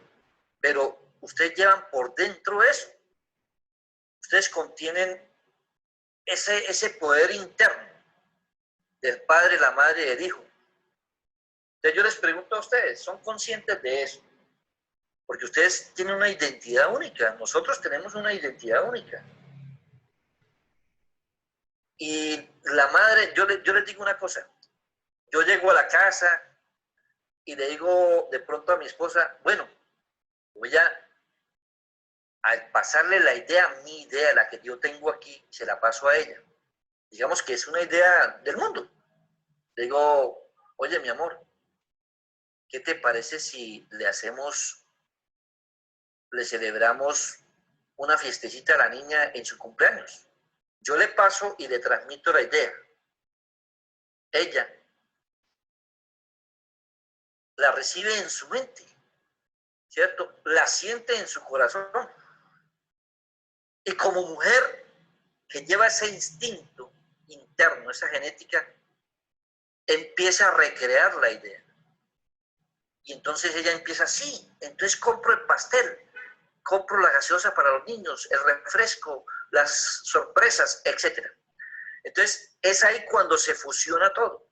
pero ustedes llevan por dentro eso. Ustedes contienen ese poder interno del padre, la madre y el hijo. Entonces yo les pregunto a ustedes, ¿son conscientes de eso? Porque ustedes tienen una identidad única, nosotros tenemos una identidad única. Y la madre, yo les digo una cosa, yo llego a la casa y le digo de pronto a mi esposa, bueno, voy a pasarle la idea, mi idea, la que yo tengo aquí, se la paso a ella. Digamos que es una idea del mundo. Le digo, oye, mi amor, ¿qué te parece si le celebramos una fiestecita a la niña en su cumpleaños? Yo le paso y le transmito la idea. Ella la recibe en su mente, ¿cierto? La siente en su corazón. Y como mujer que lleva ese instinto interno, esa genética, empieza a recrear la idea. Y entonces ella empieza así, entonces compro el pastel, compro la gaseosa para los niños, el refresco, las sorpresas, etc. Entonces es ahí cuando se fusiona todo.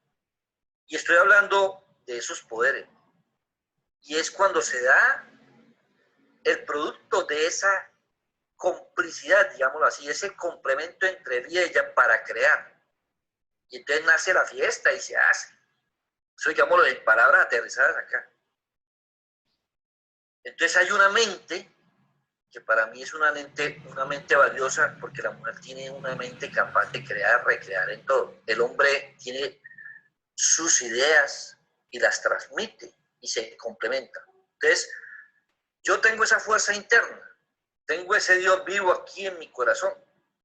Y estoy hablando de esos poderes. Y es cuando se da el producto de esa complicidad, digámoslo así, ese complemento entre él y ella para crear. Y entonces nace la fiesta y se hace. Eso digámoslo en palabras aterrizadas acá. Entonces hay una mente que para mí es una mente valiosa porque la mujer tiene una mente capaz de crear, recrear en todo. El hombre tiene sus ideas y las transmite y se complementa. Entonces, yo tengo esa fuerza interna, tengo ese Dios vivo aquí en mi corazón,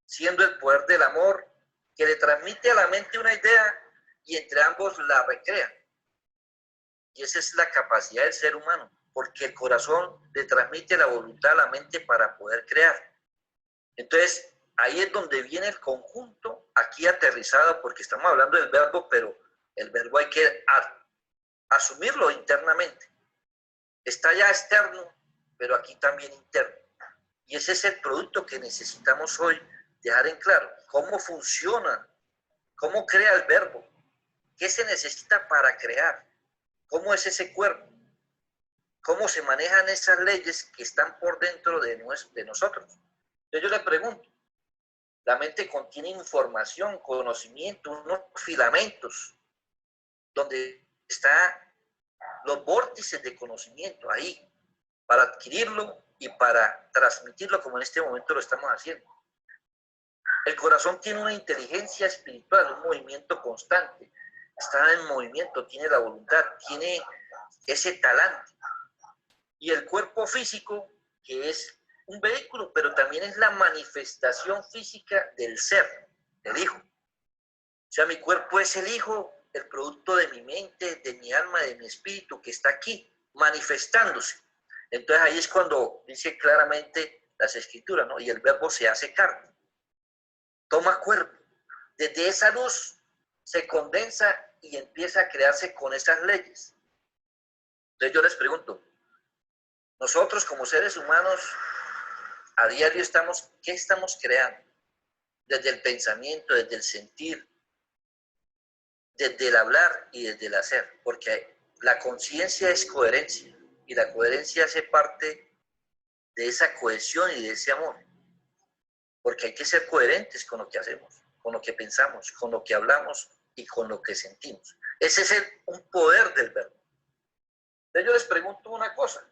siendo el poder del amor que le transmite a la mente una idea y entre ambos la recrean. Y esa es la capacidad del ser humano, porque el corazón le transmite la voluntad a la mente para poder crear. Entonces, ahí es donde viene el conjunto, aquí aterrizado, porque estamos hablando del verbo, pero el verbo hay que asumirlo internamente. Está ya externo, pero aquí también interno. Y ese es el producto que necesitamos hoy dejar en claro. ¿Cómo funciona? ¿Cómo crea el verbo? ¿Qué se necesita para crear? ¿Cómo es ese cuerpo? ¿Cómo se manejan esas leyes que están por dentro de nosotros? Entonces yo le pregunto, la mente contiene información, conocimiento, unos filamentos, donde están los vórtices de conocimiento ahí, para adquirirlo y para transmitirlo como en este momento lo estamos haciendo. El corazón tiene una inteligencia espiritual, un movimiento constante, está en movimiento, tiene la voluntad, tiene ese talante. Y el cuerpo físico, que es un vehículo, pero también es la manifestación física del ser, del hijo. O sea, mi cuerpo es el hijo, el producto de mi mente, de mi alma, de mi espíritu, que está aquí, manifestándose. Entonces ahí es cuando dice claramente las escrituras, ¿no? Y el verbo se hace carne, toma cuerpo. Desde esa luz se condensa y empieza a crearse con esas leyes. Entonces yo les pregunto, nosotros como seres humanos a diario ¿qué estamos creando? Desde el pensamiento, desde el sentir, desde el hablar y desde el hacer, porque la conciencia es coherencia y la coherencia hace parte de esa cohesión y de ese amor, porque hay que ser coherentes con lo que hacemos, con lo que pensamos, con lo que hablamos y con lo que sentimos. Ese es un poder del verbo. Entonces yo les pregunto una cosa.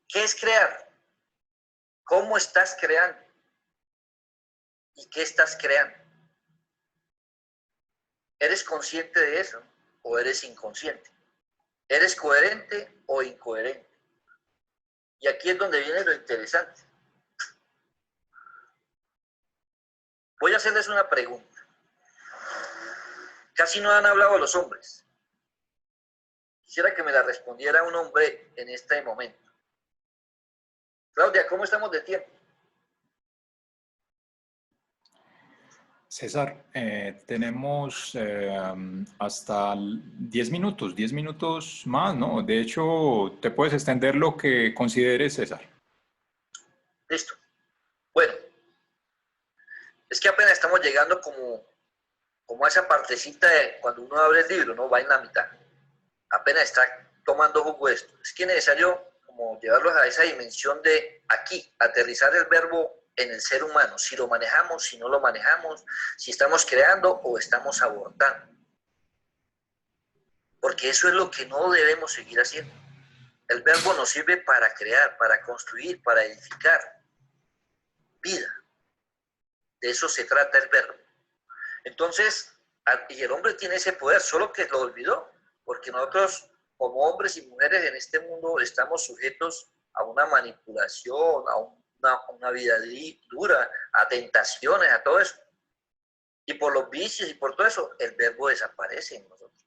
¿Qué es crear? ¿Cómo estás creando? ¿Y qué estás creando? ¿Eres consciente de eso o eres inconsciente? ¿Eres coherente o incoherente? Y aquí es donde viene lo interesante. Voy a hacerles una pregunta. Casi no han hablado los hombres. Quisiera que me la respondiera un hombre en este momento. Claudia, ¿cómo estamos de tiempo? César, tenemos hasta 10 minutos más, ¿no? De hecho, te puedes extender lo que consideres, César. Listo. Bueno, es que apenas estamos llegando como a esa partecita de cuando uno abre el libro, ¿no? Va en la mitad. Apenas está tomando jugo esto. Es que es necesario como llevarlos a esa dimensión de aquí, aterrizar el verbo en el ser humano, si lo manejamos, si no lo manejamos, si estamos creando o estamos abortando. Porque eso es lo que no debemos seguir haciendo. El verbo nos sirve para crear, para construir, para edificar vida. De eso se trata el verbo. Entonces, y el hombre tiene ese poder, solo que lo olvidó, porque nosotros como hombres y mujeres en este mundo estamos sujetos a una manipulación, a una vida dura, a tentaciones, a todo eso. Y por los vicios y por todo eso, el verbo desaparece en nosotros.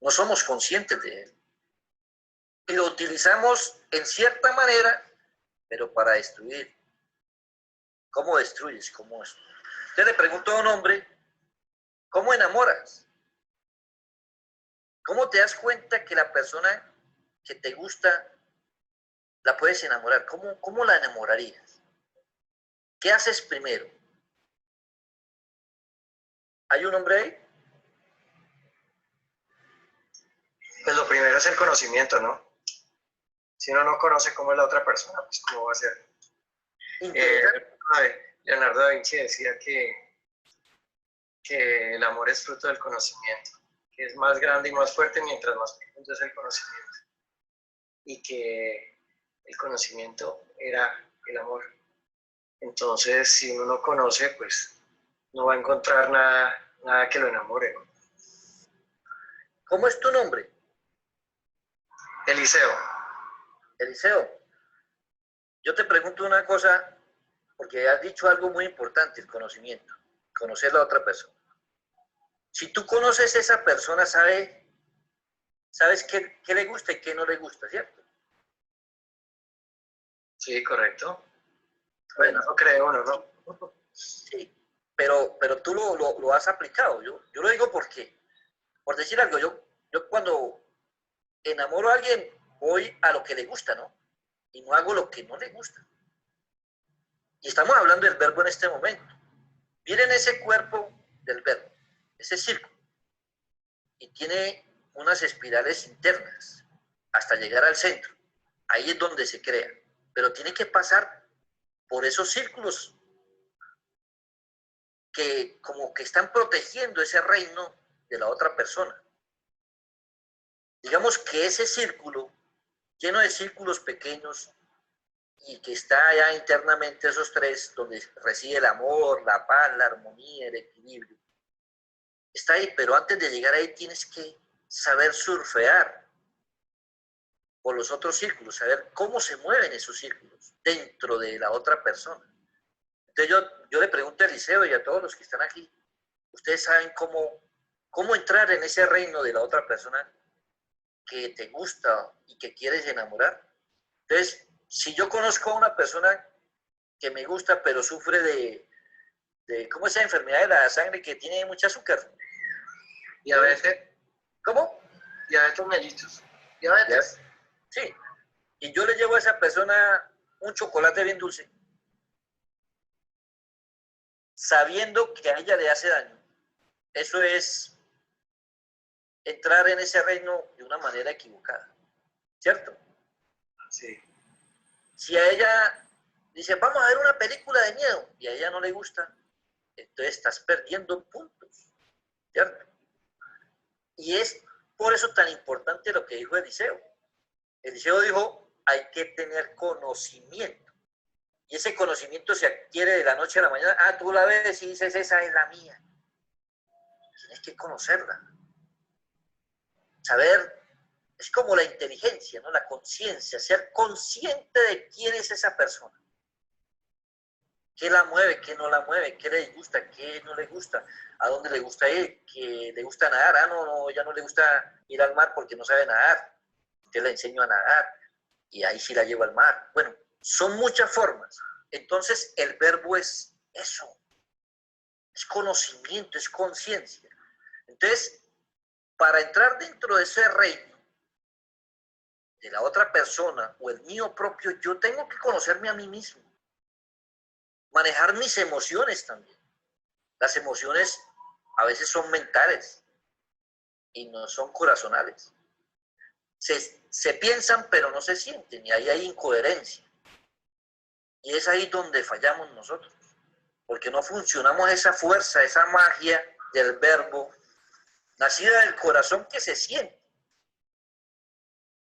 No somos conscientes de él. Y lo utilizamos en cierta manera, pero para destruir. ¿Cómo destruyes? ¿Cómo es? Entonces le pregunto a un hombre, ¿cómo enamoras? ¿Cómo te das cuenta que la persona que te gusta la puedes enamorar? ¿Cómo la enamorarías? ¿Qué haces primero? ¿Hay un hombre ahí? Pues lo primero es el conocimiento, ¿no? Si uno no conoce cómo es la otra persona, pues cómo va a ser. Leonardo da Vinci decía que el amor es fruto del conocimiento, que es más grande y más fuerte mientras más profundo es el conocimiento. Y que el conocimiento era el amor. Entonces, si uno no conoce, pues no va a encontrar nada que lo enamore, ¿no? ¿Cómo es tu nombre? Eliseo. Eliseo, yo te pregunto una cosa, porque has dicho algo muy importante, el conocimiento, conocer a la otra persona. Si tú conoces a esa persona, sabes qué le gusta y qué no le gusta, ¿cierto? Sí, correcto. Bueno, No cree uno, ¿no? sí, pero tú lo has aplicado. Yo lo digo porque, por decir algo, yo cuando enamoro a alguien, voy a lo que le gusta, ¿no? Y no hago lo que no le gusta. Y estamos hablando del verbo en este momento. Miren ese cuerpo del verbo, ese círculo. Y tiene unas espirales internas hasta llegar al centro. Ahí es donde se crea. Pero tiene que pasar por esos círculos que como que están protegiendo ese reino de la otra persona. Digamos que ese círculo, lleno de círculos pequeños, y que está allá internamente esos tres, donde reside el amor, la paz, la armonía, el equilibrio. Está ahí, pero antes de llegar ahí tienes que saber surfear por los otros círculos, saber cómo se mueven esos círculos dentro de la otra persona. Entonces yo le pregunto a Eliseo y a todos los que están aquí, ¿ustedes saben cómo entrar en ese reino de la otra persona que te gusta y que quieres enamorar? Entonces, si yo conozco a una persona que me gusta, pero sufre ¿cómo es esa enfermedad de la sangre que tiene mucho azúcar? Diabetes. ¿Cómo? Diabetes mellitus. Diabetes. Sí. Y yo le llevo a esa persona un chocolate bien dulce, sabiendo que a ella le hace daño. Eso es entrar en ese reino de una manera equivocada, ¿cierto? Sí. Si a ella dice, vamos a ver una película de miedo, y a ella no le gusta, entonces estás perdiendo puntos, ¿cierto? Y es por eso tan importante lo que dijo Eliseo. Eliseo dijo, hay que tener conocimiento. Y ese conocimiento se adquiere de la noche a la mañana. Ah, tú la ves y dices, esa es la mía. tienes que conocerla. Saber es como la inteligencia, ¿no? La conciencia, ser consciente de quién es esa persona. ¿Qué la mueve, qué no la mueve? ¿Qué le gusta, qué no le gusta? ¿A dónde le gusta ir? ¿Qué le gusta nadar? Ah, no, ya no le gusta ir al mar porque no sabe nadar. Te la enseño a nadar y ahí sí la llevo al mar. Bueno, son muchas formas. Entonces, el verbo es eso. Es conocimiento, es conciencia. Entonces, para entrar dentro de ese reino de la otra persona o el mío propio, yo tengo que conocerme a mí mismo. Manejar mis emociones también. Las emociones a veces son mentales y no son corazonales. Se piensan pero no se sienten y ahí hay incoherencia. Y es ahí donde fallamos nosotros, porque no funcionamos esa fuerza, esa magia del verbo, nacida del corazón que se siente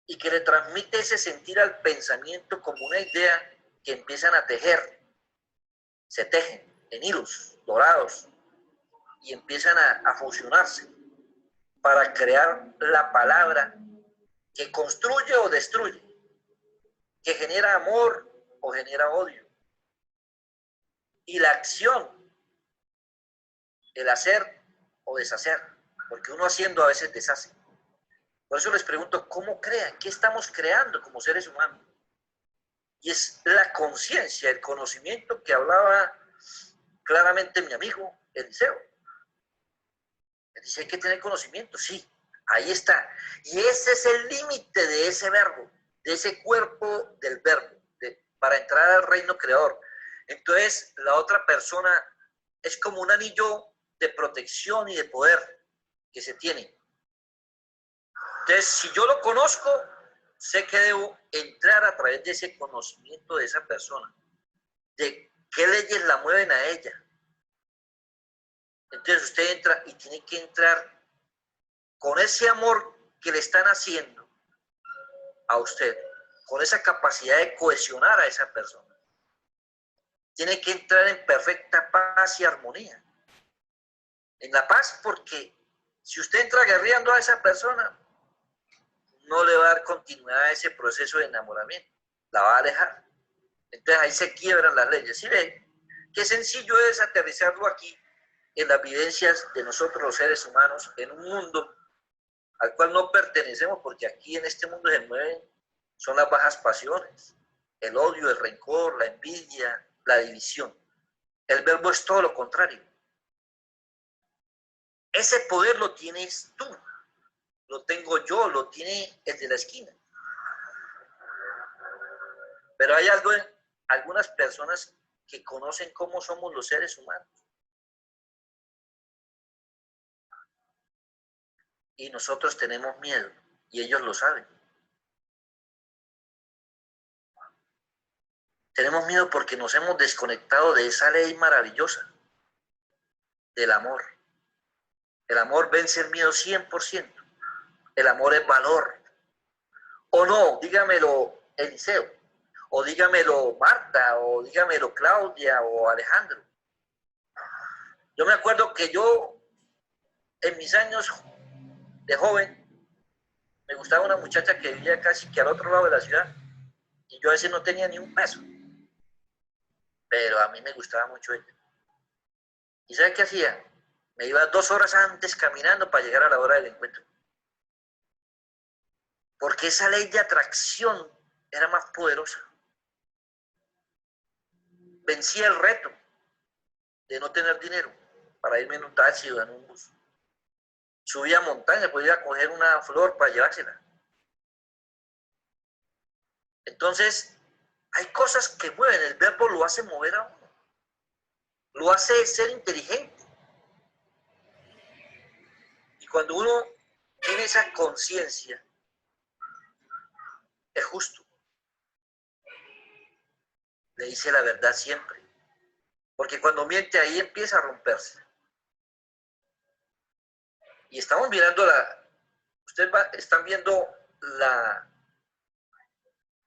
y que le transmite ese sentir al pensamiento como una idea que empiezan a tejer. Se tejen en hilos dorados y empiezan a fusionarse para crear la palabra que construye o destruye, que genera amor o genera odio. Y la acción, el hacer o deshacer, porque uno haciendo a veces deshace. Por eso les pregunto, ¿cómo crean? ¿Qué estamos creando como seres humanos? Y es la conciencia, el conocimiento que hablaba claramente mi amigo Eliseo. Él dice, hay que tener conocimiento, sí, ahí está. Y ese es el límite de ese verbo, de ese cuerpo del verbo, para entrar al reino creador. Entonces, la otra persona es como un anillo de protección y de poder que se tiene. Entonces, si yo lo conozco, sé que debo entrar a través de ese conocimiento de esa persona, de qué leyes la mueven a ella. Entonces usted entra y tiene que entrar con ese amor que le están haciendo a usted, con esa capacidad de cohesionar a esa persona. Tiene que entrar en perfecta paz y armonía. En la paz, porque si usted entra guerreando a esa persona, no le va a dar continuidad a ese proceso de enamoramiento, la va a alejar. Entonces ahí se quiebran las leyes. ¿Sí ve? Qué sencillo es aterrizarlo aquí en las vivencias de nosotros los seres humanos, en un mundo al cual no pertenecemos, porque aquí en este mundo se mueven, son las bajas pasiones, el odio, el rencor, la envidia, la división. El verbo es todo lo contrario. Ese poder lo tienes tú, lo tengo yo, lo tiene el de la esquina. Pero hay algunas personas que conocen cómo somos los seres humanos. Y nosotros tenemos miedo, y ellos lo saben. Tenemos miedo porque nos hemos desconectado de esa ley maravillosa, del amor. El amor vence el miedo 100%. El amor es valor. O no, dígamelo Eliseo, o dígamelo Marta, o dígamelo Claudia, o Alejandro. Yo me acuerdo que yo, en mis años de joven, me gustaba una muchacha que vivía casi que al otro lado de la ciudad, y yo a veces no tenía ni un peso. Pero a mí me gustaba mucho ella. ¿Y sabe qué hacía? Me iba 2 horas antes caminando para llegar a la hora del encuentro. Porque esa ley de atracción era más poderosa. Vencía el reto de no tener dinero para irme en un taxi o en un bus. Subía a montaña, podía coger una flor para llevársela. Entonces, hay cosas que mueven, el verbo lo hace mover a uno. Lo hace ser inteligente. Y cuando uno tiene esa conciencia, es justo. Le dice la verdad siempre. Porque cuando miente ahí empieza a romperse. Y estamos mirando están viendo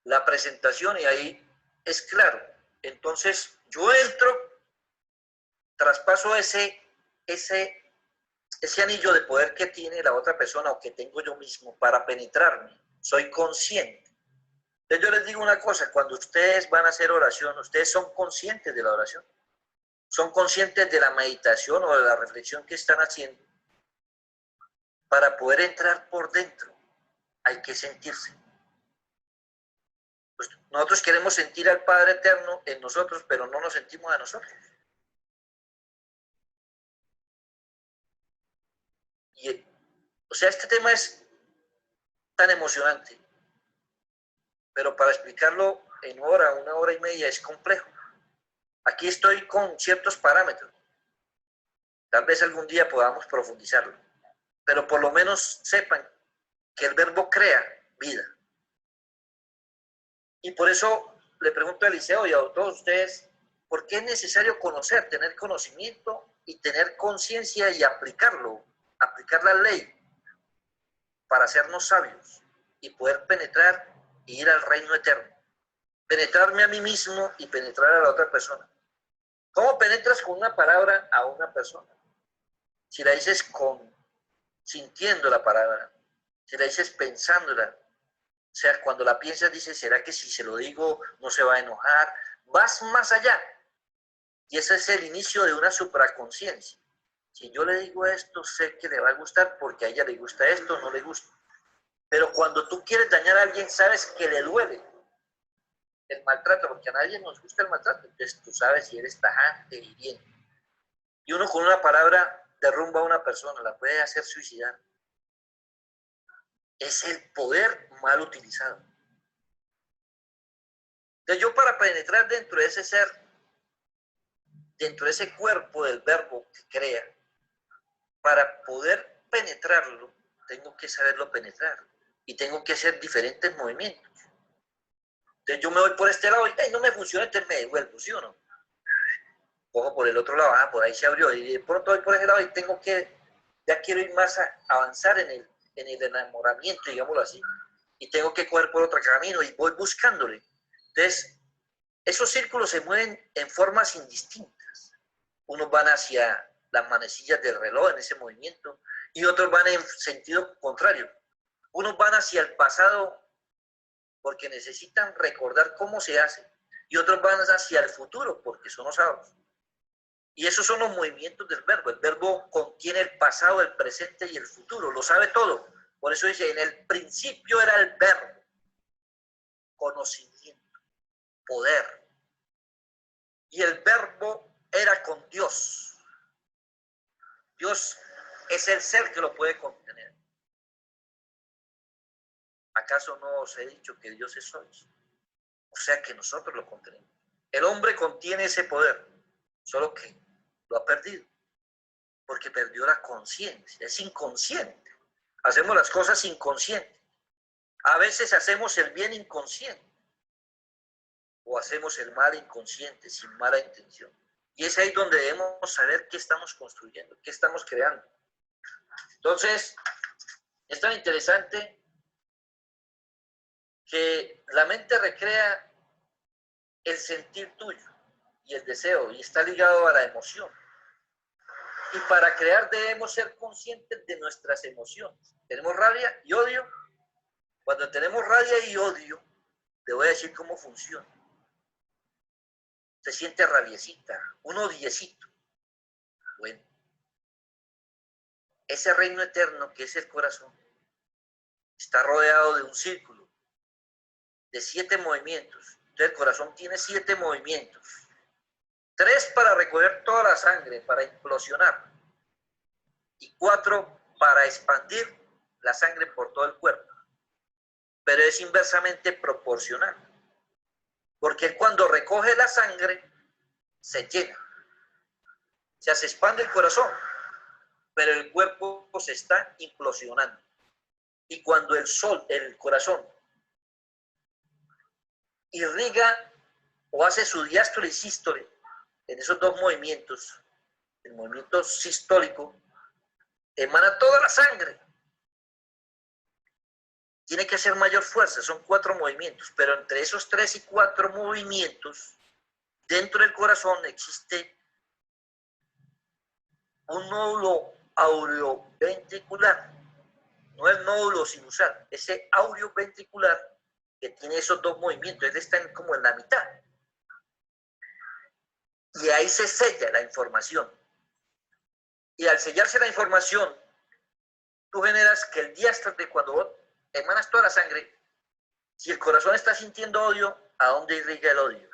la presentación y ahí es claro. Entonces yo entro, traspaso ese ese anillo de poder que tiene la otra persona o que tengo yo mismo para penetrarme, soy consciente. Entonces yo les digo una cosa, cuando ustedes van a hacer oración, ustedes son conscientes de la oración, son conscientes de la meditación o de la reflexión que están haciendo. Para poder entrar por dentro hay que sentirse. Pues nosotros queremos sentir al Padre Eterno en nosotros, pero no nos sentimos a nosotros. Y, o sea, este tema es tan emocionante, pero para explicarlo en una hora y media es complejo. Aquí estoy con ciertos parámetros. Tal vez algún día podamos profundizarlo, pero por lo menos sepan que el verbo crea vida. Y por eso le pregunto a Eliseo y a todos ustedes, ¿por qué es necesario conocer, tener conocimiento y tener conciencia y aplicarlo, aplicar la ley para hacernos sabios y poder penetrar y ir al reino eterno? Penetrarme a mí mismo y penetrar a la otra persona. ¿Cómo penetras con una palabra a una persona? Si la dices sintiendo la palabra, si la dices pensándola, o sea, cuando la piensas dices, ¿será que si se lo digo no se va a enojar? Vas más allá. Y ese es el inicio de una supraconciencia. Si yo le digo esto, sé que le va a gustar porque a ella le gusta esto, no le gusta. Pero cuando tú quieres dañar a alguien, sabes que le duele el maltrato, porque a nadie nos gusta el maltrato. Entonces tú sabes si eres tajante y bien. Y uno con una palabra derrumba a una persona, la puede hacer suicidar. Es el poder mal utilizado. Entonces yo para penetrar dentro de ese ser, dentro de ese cuerpo del verbo que crea, para poder penetrarlo, tengo que saberlo penetrar y tengo que hacer diferentes movimientos. Entonces yo me voy por este lado y no me funciona, entonces me devuelvo, ¿sí o no? Cojo por el otro lado, por ahí se abrió y de pronto voy por ese lado y tengo que, ya quiero ir más a avanzar en el enamoramiento, digámoslo así, y tengo que coger por otro camino y voy buscándole. Entonces, esos círculos se mueven en formas indistintas. Unos van hacia las manecillas del reloj en ese movimiento y otros van en sentido contrario. Unos van hacia el pasado porque necesitan recordar cómo se hace y otros van hacia el futuro porque son osados. Y esos son los movimientos del verbo. El verbo contiene el pasado, el presente y el futuro. Lo sabe todo. Por eso dice, en el principio era el verbo. Conocimiento, poder. Y el verbo era con Dios. Dios es el ser que lo puede contener. ¿Acaso no os he dicho que Dios es sois? O sea que nosotros lo contenemos. El hombre contiene ese poder, solo que lo ha perdido, porque perdió la conciencia, es inconsciente. Hacemos las cosas inconscientes. A veces hacemos el bien inconsciente o hacemos el mal inconsciente, sin mala intención. Y es ahí donde debemos saber qué estamos construyendo, qué estamos creando. Entonces, es tan interesante que la mente recrea el sentir tuyo y el deseo, y está ligado a la emoción. Y para crear debemos ser conscientes de nuestras emociones. Tenemos rabia y odio. Cuando tenemos rabia y odio, te voy a decir cómo funciona. Se siente rabiecita, un odiecito. Bueno, ese reino eterno que es el corazón está rodeado de un círculo de 7 movimientos. Entonces el corazón tiene 7 movimientos. 3 para recoger toda la sangre, para implosionar. Y 4 para expandir la sangre por todo el cuerpo. Pero es inversamente proporcional. Porque cuando recoge la sangre, se llena. O sea, se expande el corazón, pero el cuerpo se está implosionando. Y cuando el corazón, irriga o hace su diástole y sístole en esos 2 movimientos, el movimiento sistólico, emana toda la sangre. Tiene que hacer mayor fuerza, son 4 movimientos, pero entre esos 3 y 4 movimientos, dentro del corazón existe un nódulo aureoventricular, no el nódulo sinusal, ese aureoventricular que tiene esos dos movimientos, él está como en la mitad. Y ahí se sella la información. Y al sellarse la información, tú generas que el diástase, cuando vos emanas toda la sangre, si el corazón está sintiendo odio, ¿a dónde irriga el odio?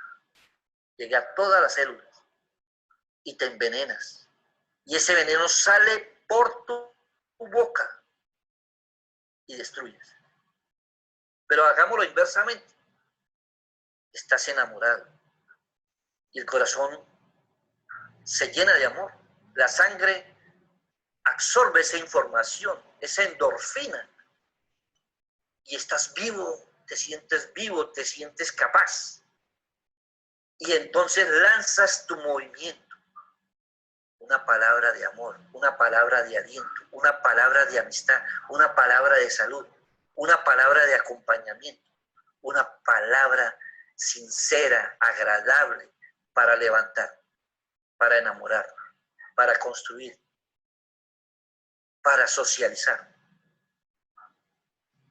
Llega a todas las células y te envenenas. Y ese veneno sale por tu boca y destruyes. Pero hagámoslo inversamente. Estás enamorado y el corazón se llena de amor. La sangre absorbe esa información, esa endorfina, y estás vivo, te sientes capaz. Y entonces lanzas tu movimiento, una palabra de amor, una palabra de aliento, una palabra de amistad, una palabra de salud, una palabra de acompañamiento, una palabra sincera, agradable, para levantar, para enamorar, para construir, para socializar.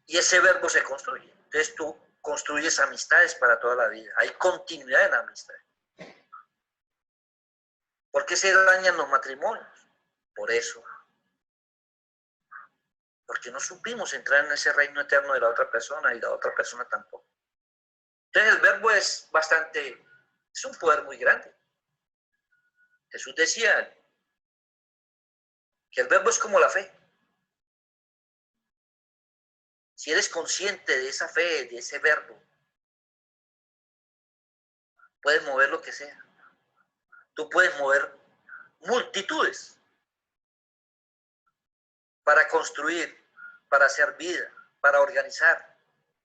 Y ese verbo se construye. Entonces tú construyes amistades para toda la vida. Hay continuidad en la amistad. ¿Por qué se dañan los matrimonios? Por eso. Porque no supimos entrar en ese reino eterno de la otra persona y la otra persona tampoco. Entonces el verbo es un poder muy grande. Jesús decía que el verbo es como la fe. Si eres consciente de esa fe, de ese verbo, puedes mover lo que sea. Tú puedes mover multitudes para construir, para hacer vida, para organizar,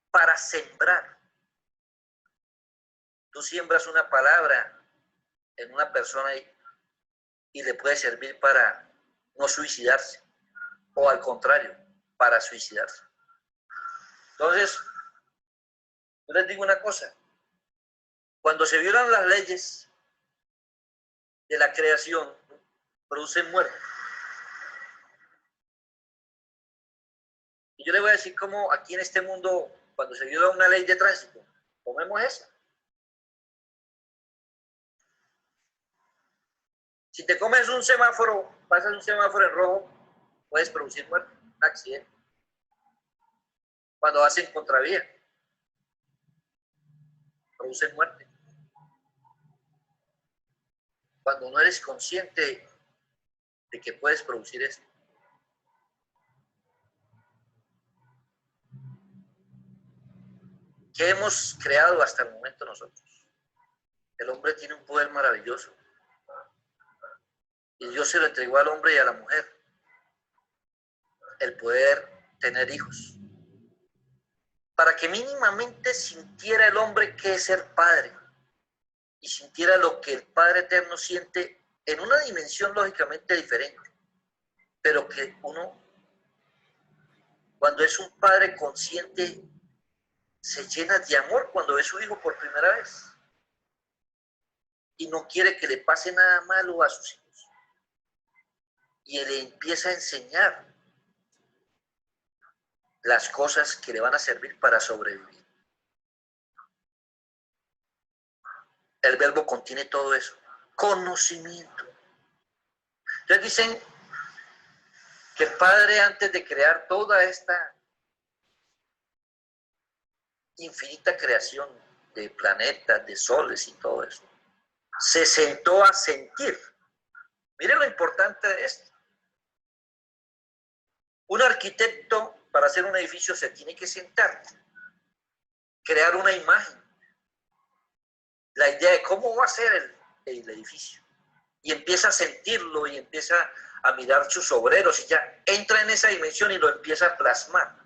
para sembrar. Tú siembras una palabra en una persona y le puede servir para no suicidarse, o al contrario, para suicidarse. Entonces, yo les digo una cosa. Cuando se violan las leyes de la creación, producen muerte. Y yo les voy a decir cómo aquí en este mundo, cuando se viola una ley de tránsito, tomemos esa. Si te comes un semáforo, pasas un semáforo en rojo, puedes producir muerte, un accidente. Cuando vas en contravía, produce muerte. Cuando no eres consciente de que puedes producir esto. ¿Qué hemos creado hasta el momento nosotros? El hombre tiene un poder maravilloso. Y Dios se lo entregó al hombre y a la mujer. El poder tener hijos. Para que mínimamente sintiera el hombre qué es ser padre. Y sintiera lo que el Padre Eterno siente en una dimensión lógicamente diferente. Pero que uno, cuando es un padre consciente, se llena de amor cuando ve a su hijo por primera vez. Y no quiere que le pase nada malo a sus hijos. Y él le empieza a enseñar las cosas que le van a servir para sobrevivir. El verbo contiene todo eso. Conocimiento. Entonces dicen que el Padre, antes de crear toda esta infinita creación de planetas, de soles y todo eso, se sentó a sentir. Miren lo importante de esto. Un arquitecto, para hacer un edificio, se tiene que sentar, crear una imagen, la idea de cómo va a ser el edificio, y empieza a sentirlo y empieza a mirar sus obreros y ya entra en esa dimensión y lo empieza a plasmar.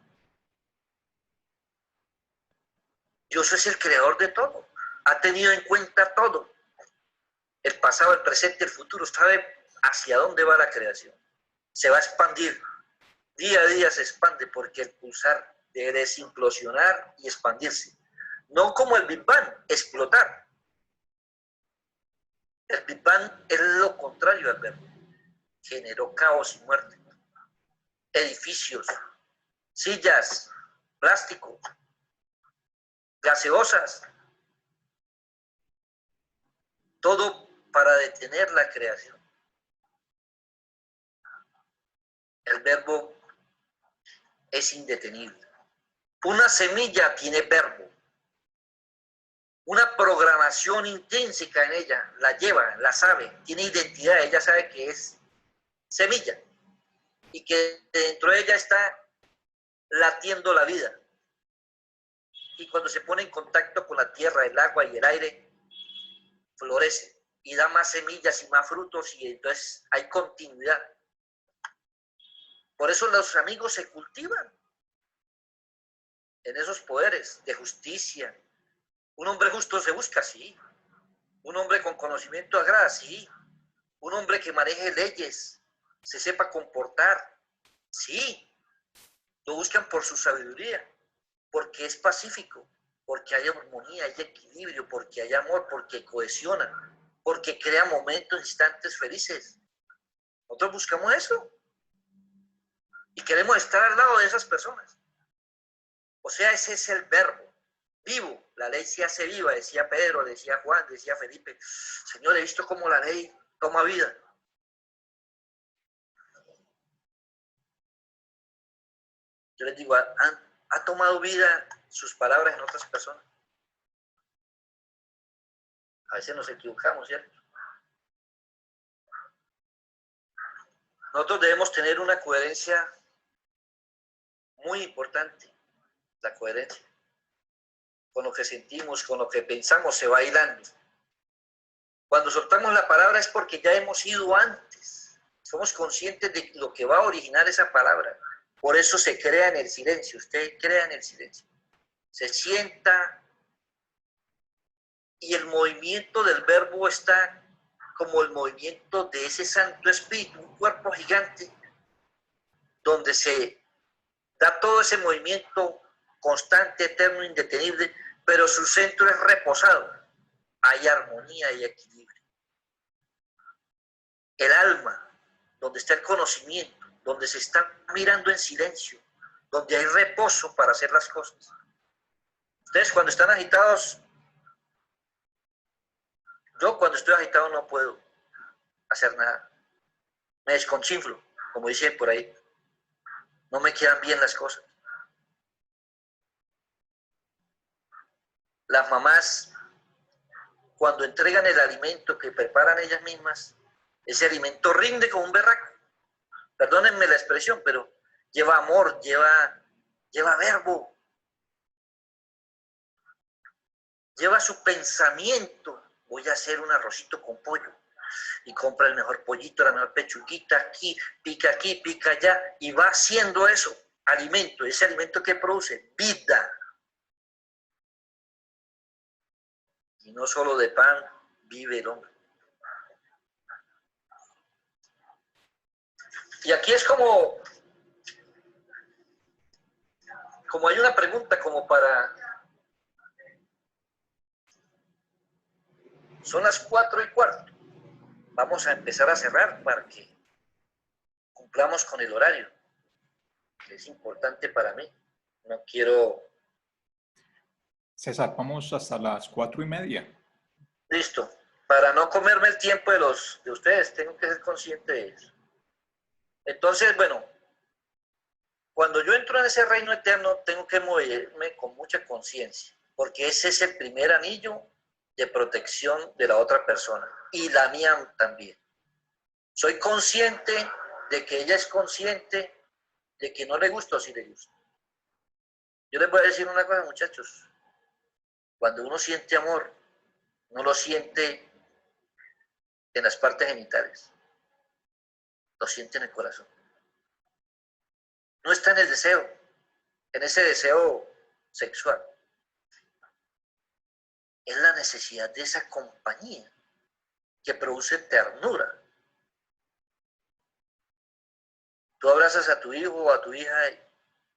Dios es el creador de todo, ha tenido en cuenta todo, el pasado, el presente, el futuro, sabe hacia dónde va la creación, se va a expandir. Día a día se expande porque el pulsar debe desimplosionar y expandirse. No como el Big Bang, explotar. El Big Bang es lo contrario al verbo. generó caos y muerte. Edificios, sillas, plástico, gaseosas, todo para detener la creación. El verbo es indetenible. Una semilla tiene verbo. Una programación intrínseca en ella, la lleva, la sabe, tiene identidad, ella sabe que es semilla y que dentro de ella está latiendo la vida. Y cuando se pone en contacto con la tierra, el agua y el aire, florece y da más semillas y más frutos y entonces hay continuidad. Por eso los amigos se cultivan en esos poderes de justicia. Un hombre justo se busca, sí. Un hombre con conocimiento agrada, sí. Un hombre que maneje leyes, se sepa comportar, sí. Lo buscan por su sabiduría, porque es pacífico, porque hay armonía, hay equilibrio, porque hay amor, porque cohesiona, porque crea momentos, instantes felices. Nosotros buscamos eso y queremos estar al lado de esas personas. O sea, ese es el verbo vivo. La ley se hace viva, decía Pedro, decía Juan, decía Felipe. Señor, he visto cómo la ley toma vida. Yo les digo, ¿ha tomado vida sus palabras en otras personas? A veces nos equivocamos, ¿cierto? Nosotros debemos tener una coherencia muy importante, la coherencia. Con lo que sentimos, con lo que pensamos, se va hilando. Cuando soltamos la palabra es porque ya hemos ido antes. Somos conscientes de lo que va a originar esa palabra. Por eso se crea en el silencio. Usted crea en el silencio. Se sienta y el movimiento del verbo está como el movimiento de ese Santo Espíritu, un cuerpo gigante, donde se da todo ese movimiento constante, eterno, indetenible, pero su centro es reposado. Hay armonía y equilibrio. El alma, donde está el conocimiento, donde se está mirando en silencio, donde hay reposo para hacer las cosas. Ustedes cuando están agitados, yo cuando estoy agitado no puedo hacer nada. Me desconchinflo, como dicen por ahí. No me quedan bien las cosas. Las mamás, cuando entregan el alimento que preparan ellas mismas, ese alimento rinde como un berraco. Perdónenme la expresión, pero lleva amor, lleva verbo, lleva su pensamiento. Voy a hacer un arrocito con pollo. Y compra el mejor pollito, la mejor pechuguita aquí, pica allá, y va haciendo eso, alimento, ese alimento que produce vida. Y no solo de pan vive el hombre. Y aquí es como hay una pregunta como para... Son las 4:15. Vamos a empezar a cerrar para que cumplamos con el horario, que es importante para mí. No quiero... César, vamos hasta las 4:30. Listo. Para no comerme el tiempo de ustedes, tengo que ser consciente de eso. Entonces, bueno, cuando yo entro en ese reino eterno, tengo que moverme con mucha conciencia, porque ese es el primer anillo de protección de la otra persona, y la mía también. Soy consciente de que ella es consciente de que no le gusta o sí le gusta. Yo les voy a decir una cosa, muchachos. Cuando uno siente amor, no lo siente en las partes genitales, lo siente en el corazón. No está en el deseo, en ese deseo sexual. Es la necesidad de esa compañía que produce ternura. Tú abrazas a tu hijo o a tu hija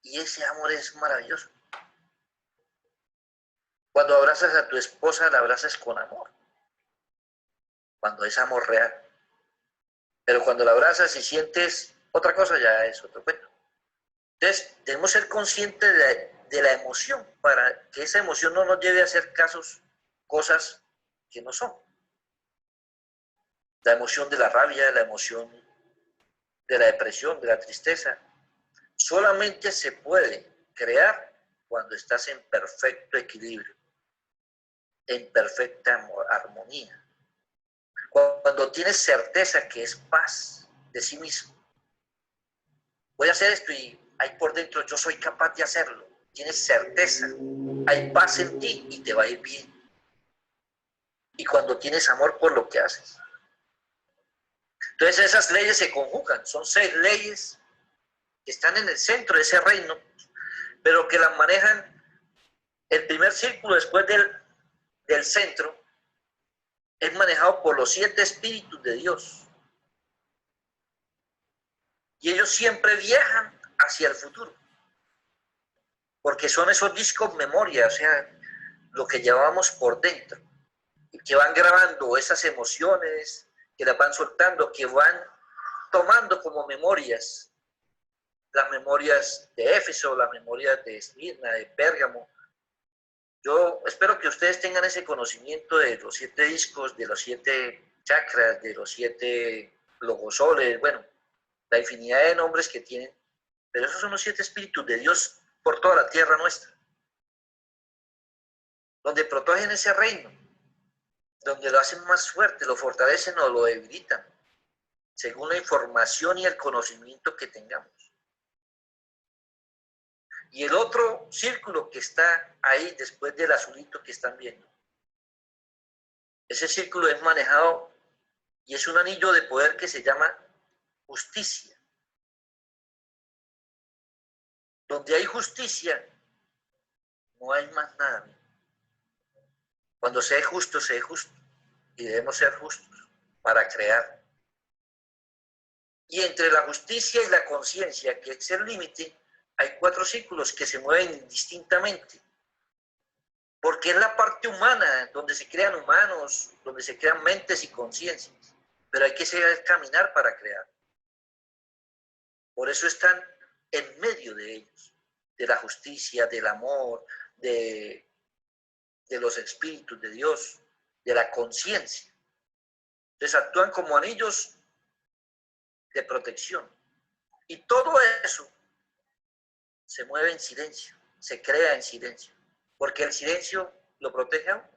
y ese amor es maravilloso. Cuando abrazas a tu esposa, la abrazas con amor. Cuando es amor real. Pero cuando la abrazas y sientes otra cosa, ya es otro cuento. Entonces, debemos ser conscientes de la emoción para que esa emoción no nos lleve a hacer cosas que no son. La emoción de la rabia, la emoción de la depresión, de la tristeza, solamente se puede crear cuando estás en perfecto equilibrio, en perfecta armonía. Cuando tienes certeza que es paz de sí mismo. Voy a hacer esto y ahí por dentro yo soy capaz de hacerlo. Tienes certeza, hay paz en ti y te va a ir bien. Y cuando tienes amor por lo que haces. Entonces esas leyes se conjugan, son 6 leyes que están en el centro de ese reino, pero que las manejan el primer círculo después del centro, es manejado por los 7 espíritus de Dios. Y ellos siempre viajan hacia el futuro, porque son esos discos memoria, o sea, lo que llevamos por dentro, y que van grabando esas emociones, que las van soltando, que van tomando como memorias, las memorias de Éfeso, las memorias de Esmirna, de Pérgamo. Yo espero que ustedes tengan ese conocimiento de los 7 discos, de los 7 chakras, de los 7 logosoles, bueno, la infinidad de nombres que tienen, pero esos son los 7 espíritus de Dios por toda la tierra nuestra, donde protegen ese reino, donde lo hacen más fuerte, lo fortalecen o lo debilitan, según la información y el conocimiento que tengamos. Y el otro círculo que está ahí después del azulito que están viendo, ese círculo es manejado y es un anillo de poder que se llama justicia. Donde hay justicia, no hay más nada. Cuando se es justo, se es justo. Y debemos ser justos para crear. Y entre la justicia y la conciencia, que es el límite, hay 4 círculos que se mueven indistintamente. Porque es la parte humana, donde se crean humanos, donde se crean mentes y conciencias. Pero hay que saber caminar para crear. Por eso están en medio de ellos, de la justicia, del amor, de los espíritus de Dios, de la conciencia. Entonces actúan como anillos de protección. Y todo eso se mueve en silencio, se crea en silencio, porque el silencio lo protege a uno.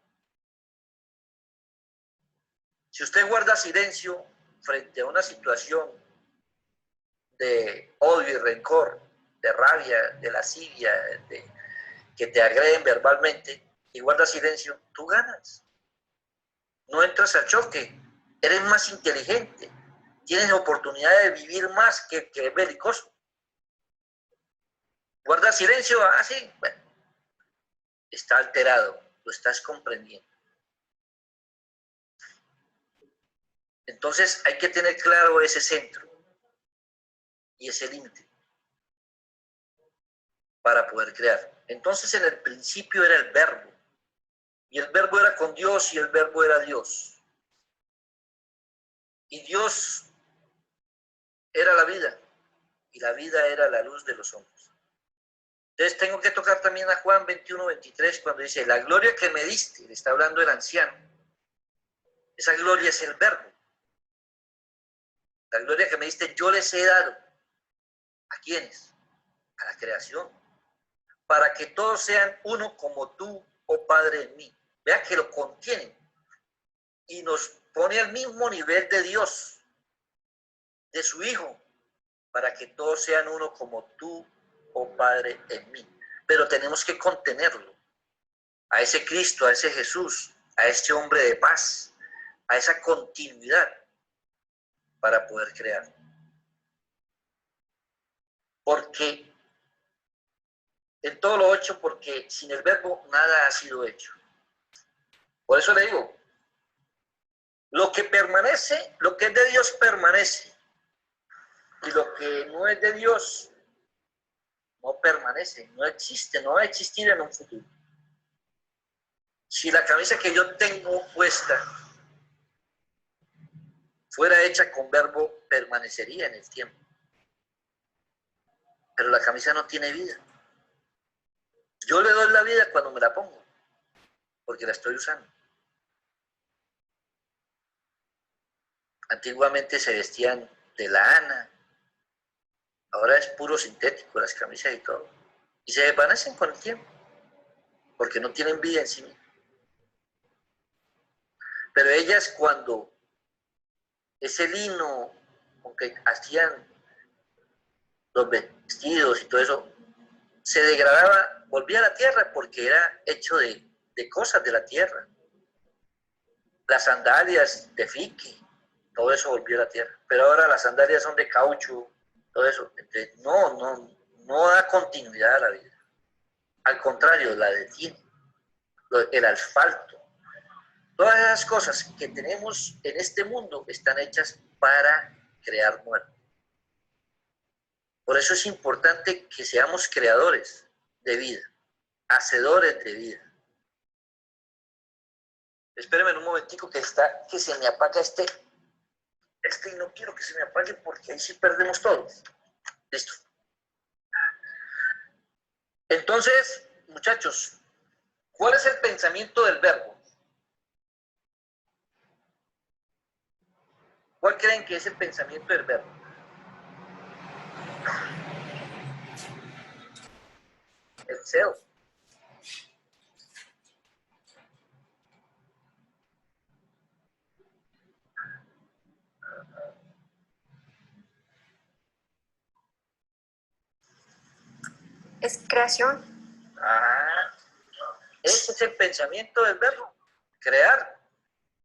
Si usted guarda silencio frente a una situación de odio y rencor, de rabia, de lascivia, que te agreden verbalmente, y guarda silencio, tú ganas. No entras al choque, eres más inteligente, tienes oportunidad de vivir más que es belicoso. Guarda silencio, así, bueno, está alterado, lo estás comprendiendo. Entonces hay que tener claro ese centro y ese límite para poder crear. Entonces en el principio era el verbo, y el verbo era con Dios y el verbo era Dios. Y Dios era la vida, y la vida era la luz de los hombres. Entonces tengo que tocar también a Juan 21:23 cuando dice, la gloria que me diste, le está hablando el anciano. Esa gloria es el verbo. La gloria que me diste yo les he dado. ¿A quiénes? A la creación. Para que todos sean uno como tú, oh Padre, en mí. Vea que lo contienen. Y nos pone al mismo nivel de Dios, de su Hijo, para que todos sean uno como tú, oh Padre, en mí. Pero tenemos que contenerlo. A ese Cristo, a ese Jesús, a ese hombre de paz, a esa continuidad para poder crear. Porque en todo lo hecho, porque sin el verbo nada ha sido hecho. Por eso le digo, lo que permanece, lo que es de Dios permanece. Y lo que no es de Dios no permanece, no existe, no va a existir en un futuro. Si la camisa que yo tengo puesta fuera hecha con verbo, permanecería en el tiempo. Pero la camisa no tiene vida. Yo le doy la vida cuando me la pongo, porque la estoy usando. Antiguamente se vestían de lana, ahora es puro sintético, las camisas y todo. Y se desvanecen con el tiempo, porque no tienen vida en sí mismas. Pero ellas, cuando ese lino con que hacían los vestidos y todo eso, se degradaba, volvía a la tierra porque era hecho de cosas de la tierra. Las sandalias de fique, todo eso volvió a la tierra. Pero ahora las sandalias son de caucho, todo eso. Entonces, no da continuidad a la vida. Al contrario, la detiene. El asfalto. Todas esas cosas que tenemos en este mundo están hechas para crear muerte. Por eso es importante que seamos creadores de vida, hacedores de vida. Espérenme un momentico que se me apaga este y no quiero que se me apague porque ahí sí perdemos todo. Listo. Entonces, muchachos, ¿cuál es el pensamiento del verbo? ¿Cuál creen que es el pensamiento del verbo? El self. Es creación. Ese es el pensamiento del verbo. Crear.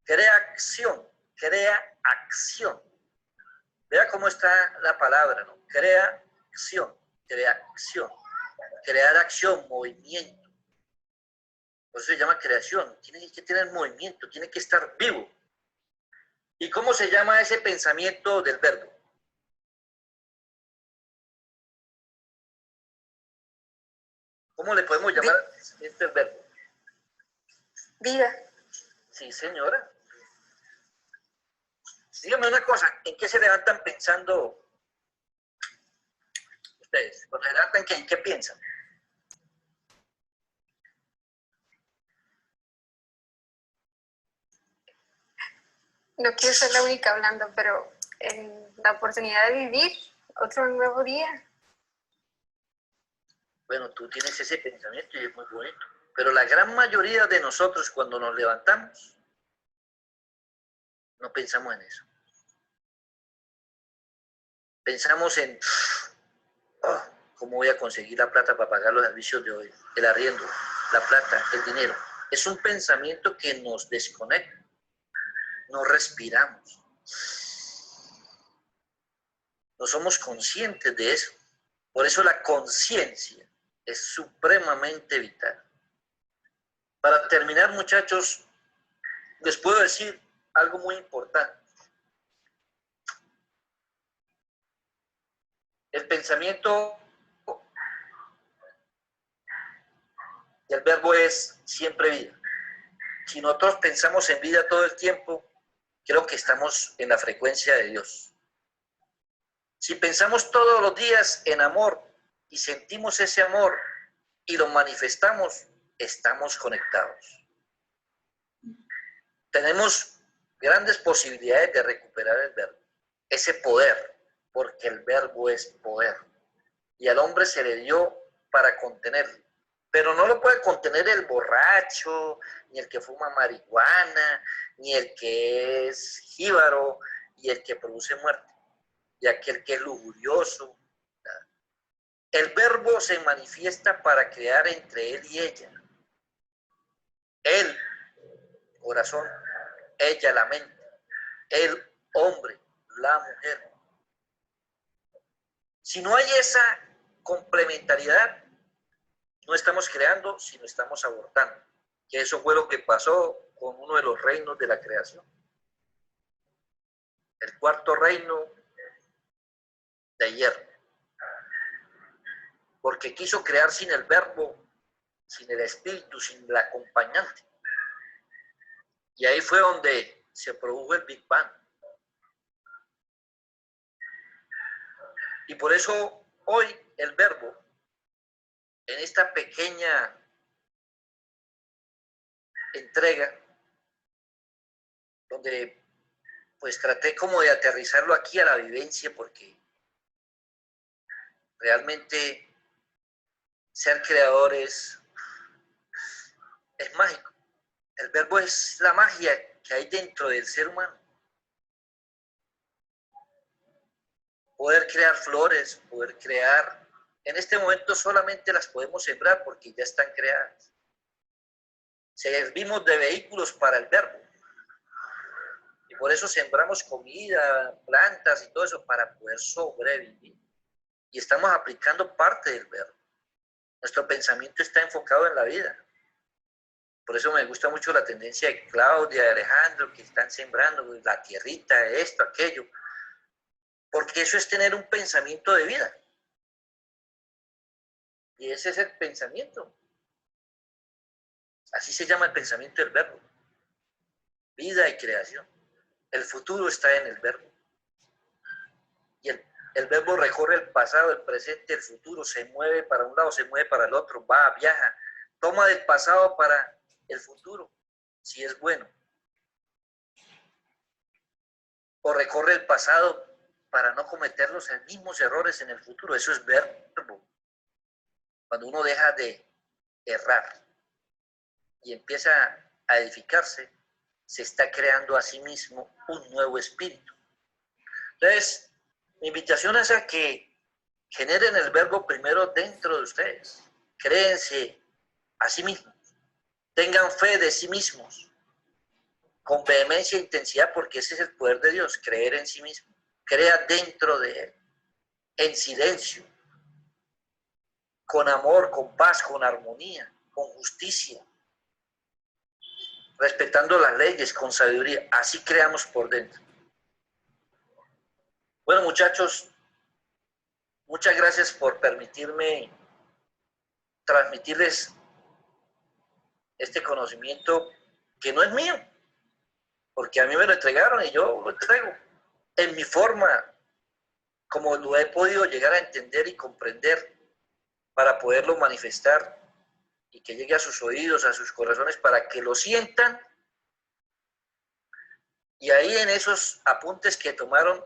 Creación. Crea acción. Vea cómo está la palabra, ¿no? Creación. Creación. Crear acción, movimiento. Por eso se llama creación. Tiene que tener movimiento, tiene que estar vivo. ¿Y cómo se llama ese pensamiento del verbo? ¿Cómo le podemos llamar al pensamiento del verbo? Vida. Sí, señora. Dígame una cosa, ¿en qué se levantan pensando ustedes? Cuando se levantan, ¿en qué piensan? No quiero ser la única hablando, pero en la oportunidad de vivir otro nuevo día. Bueno, tú tienes ese pensamiento y es muy bonito. Pero la gran mayoría de nosotros cuando nos levantamos, no pensamos en eso. Pensamos en, oh, ¿cómo voy a conseguir la plata para pagar los servicios de hoy? El arriendo, la plata, el dinero. Es un pensamiento que nos desconecta. No respiramos. No somos conscientes de eso. Por eso la conciencia es supremamente vital. Para terminar, muchachos, les puedo decir algo muy importante. El pensamiento del verbo es siempre vida. Si nosotros pensamos en vida todo el tiempo, creo que estamos en la frecuencia de Dios. Si pensamos todos los días en amor y sentimos ese amor y lo manifestamos, estamos conectados. Tenemos grandes posibilidades de recuperar el verbo, ese poder, porque el verbo es poder. Y al hombre se le dio para contenerlo. Pero no lo puede contener el borracho, ni el que fuma marihuana, ni el que es jíbaro, y el que produce muerte, y aquel que es lujurioso. El verbo se manifiesta para crear entre él y ella. Él, corazón, ella, la mente. El hombre, la mujer. Si no hay esa complementariedad, no estamos creando, sino estamos abortando. Que eso fue lo que pasó con uno de los reinos de la creación. El cuarto reino de hierro. Porque quiso crear sin el verbo, sin el espíritu, sin el acompañante. Y ahí fue donde se produjo el Big Bang. Y por eso hoy el verbo, en esta pequeña entrega, donde pues traté como de aterrizarlo aquí a la vivencia, porque realmente ser creadores es mágico. El verbo es la magia que hay dentro del ser humano. Poder crear flores, poder crear, en este momento solamente las podemos sembrar porque ya están creadas. Servimos de vehículos para el verbo. Y por eso sembramos comida, plantas y todo eso para poder sobrevivir. Y estamos aplicando parte del verbo. Nuestro pensamiento está enfocado en la vida. Por eso me gusta mucho la tendencia de Claudia, de Alejandro, que están sembrando la tierrita, esto, aquello. Porque eso es tener un pensamiento de vida. Y ese es el pensamiento. Así se llama el pensamiento del verbo. Vida y creación. El futuro está en el verbo. Y el verbo recorre el pasado, el presente, el futuro. Se mueve para un lado, se mueve para el otro. Va, viaja. Toma del pasado para el futuro, si es bueno. O recorre el pasado para no cometer los mismos errores en el futuro. Eso es verbo. Cuando uno deja de errar y empieza a edificarse, se está creando a sí mismo un nuevo espíritu. Entonces, mi invitación es a que generen el verbo primero dentro de ustedes. Créense a sí mismos. Tengan fe de sí mismos. Con vehemencia e intensidad, porque ese es el poder de Dios, creer en sí mismo. Crea dentro de Él, en silencio, con amor, con paz, con armonía, con justicia, respetando las leyes, con sabiduría. Así creamos por dentro. Bueno, muchachos, muchas gracias por permitirme transmitirles este conocimiento que no es mío, porque a mí me lo entregaron y yo lo entrego en mi forma, como lo he podido llegar a entender y comprender, para poderlo manifestar y que llegue a sus oídos, a sus corazones, para que lo sientan. Y ahí en esos apuntes que tomaron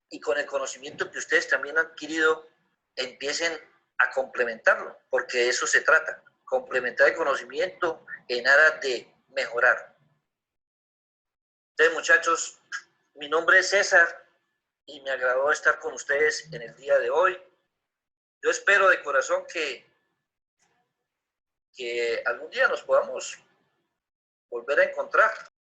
y con el conocimiento que ustedes también han adquirido, empiecen a complementarlo, porque de eso se trata, complementar el conocimiento en aras de mejorar. Entonces, muchachos, mi nombre es César y me agradó estar con ustedes en el día de hoy. Yo espero de corazón que algún día nos podamos volver a encontrar.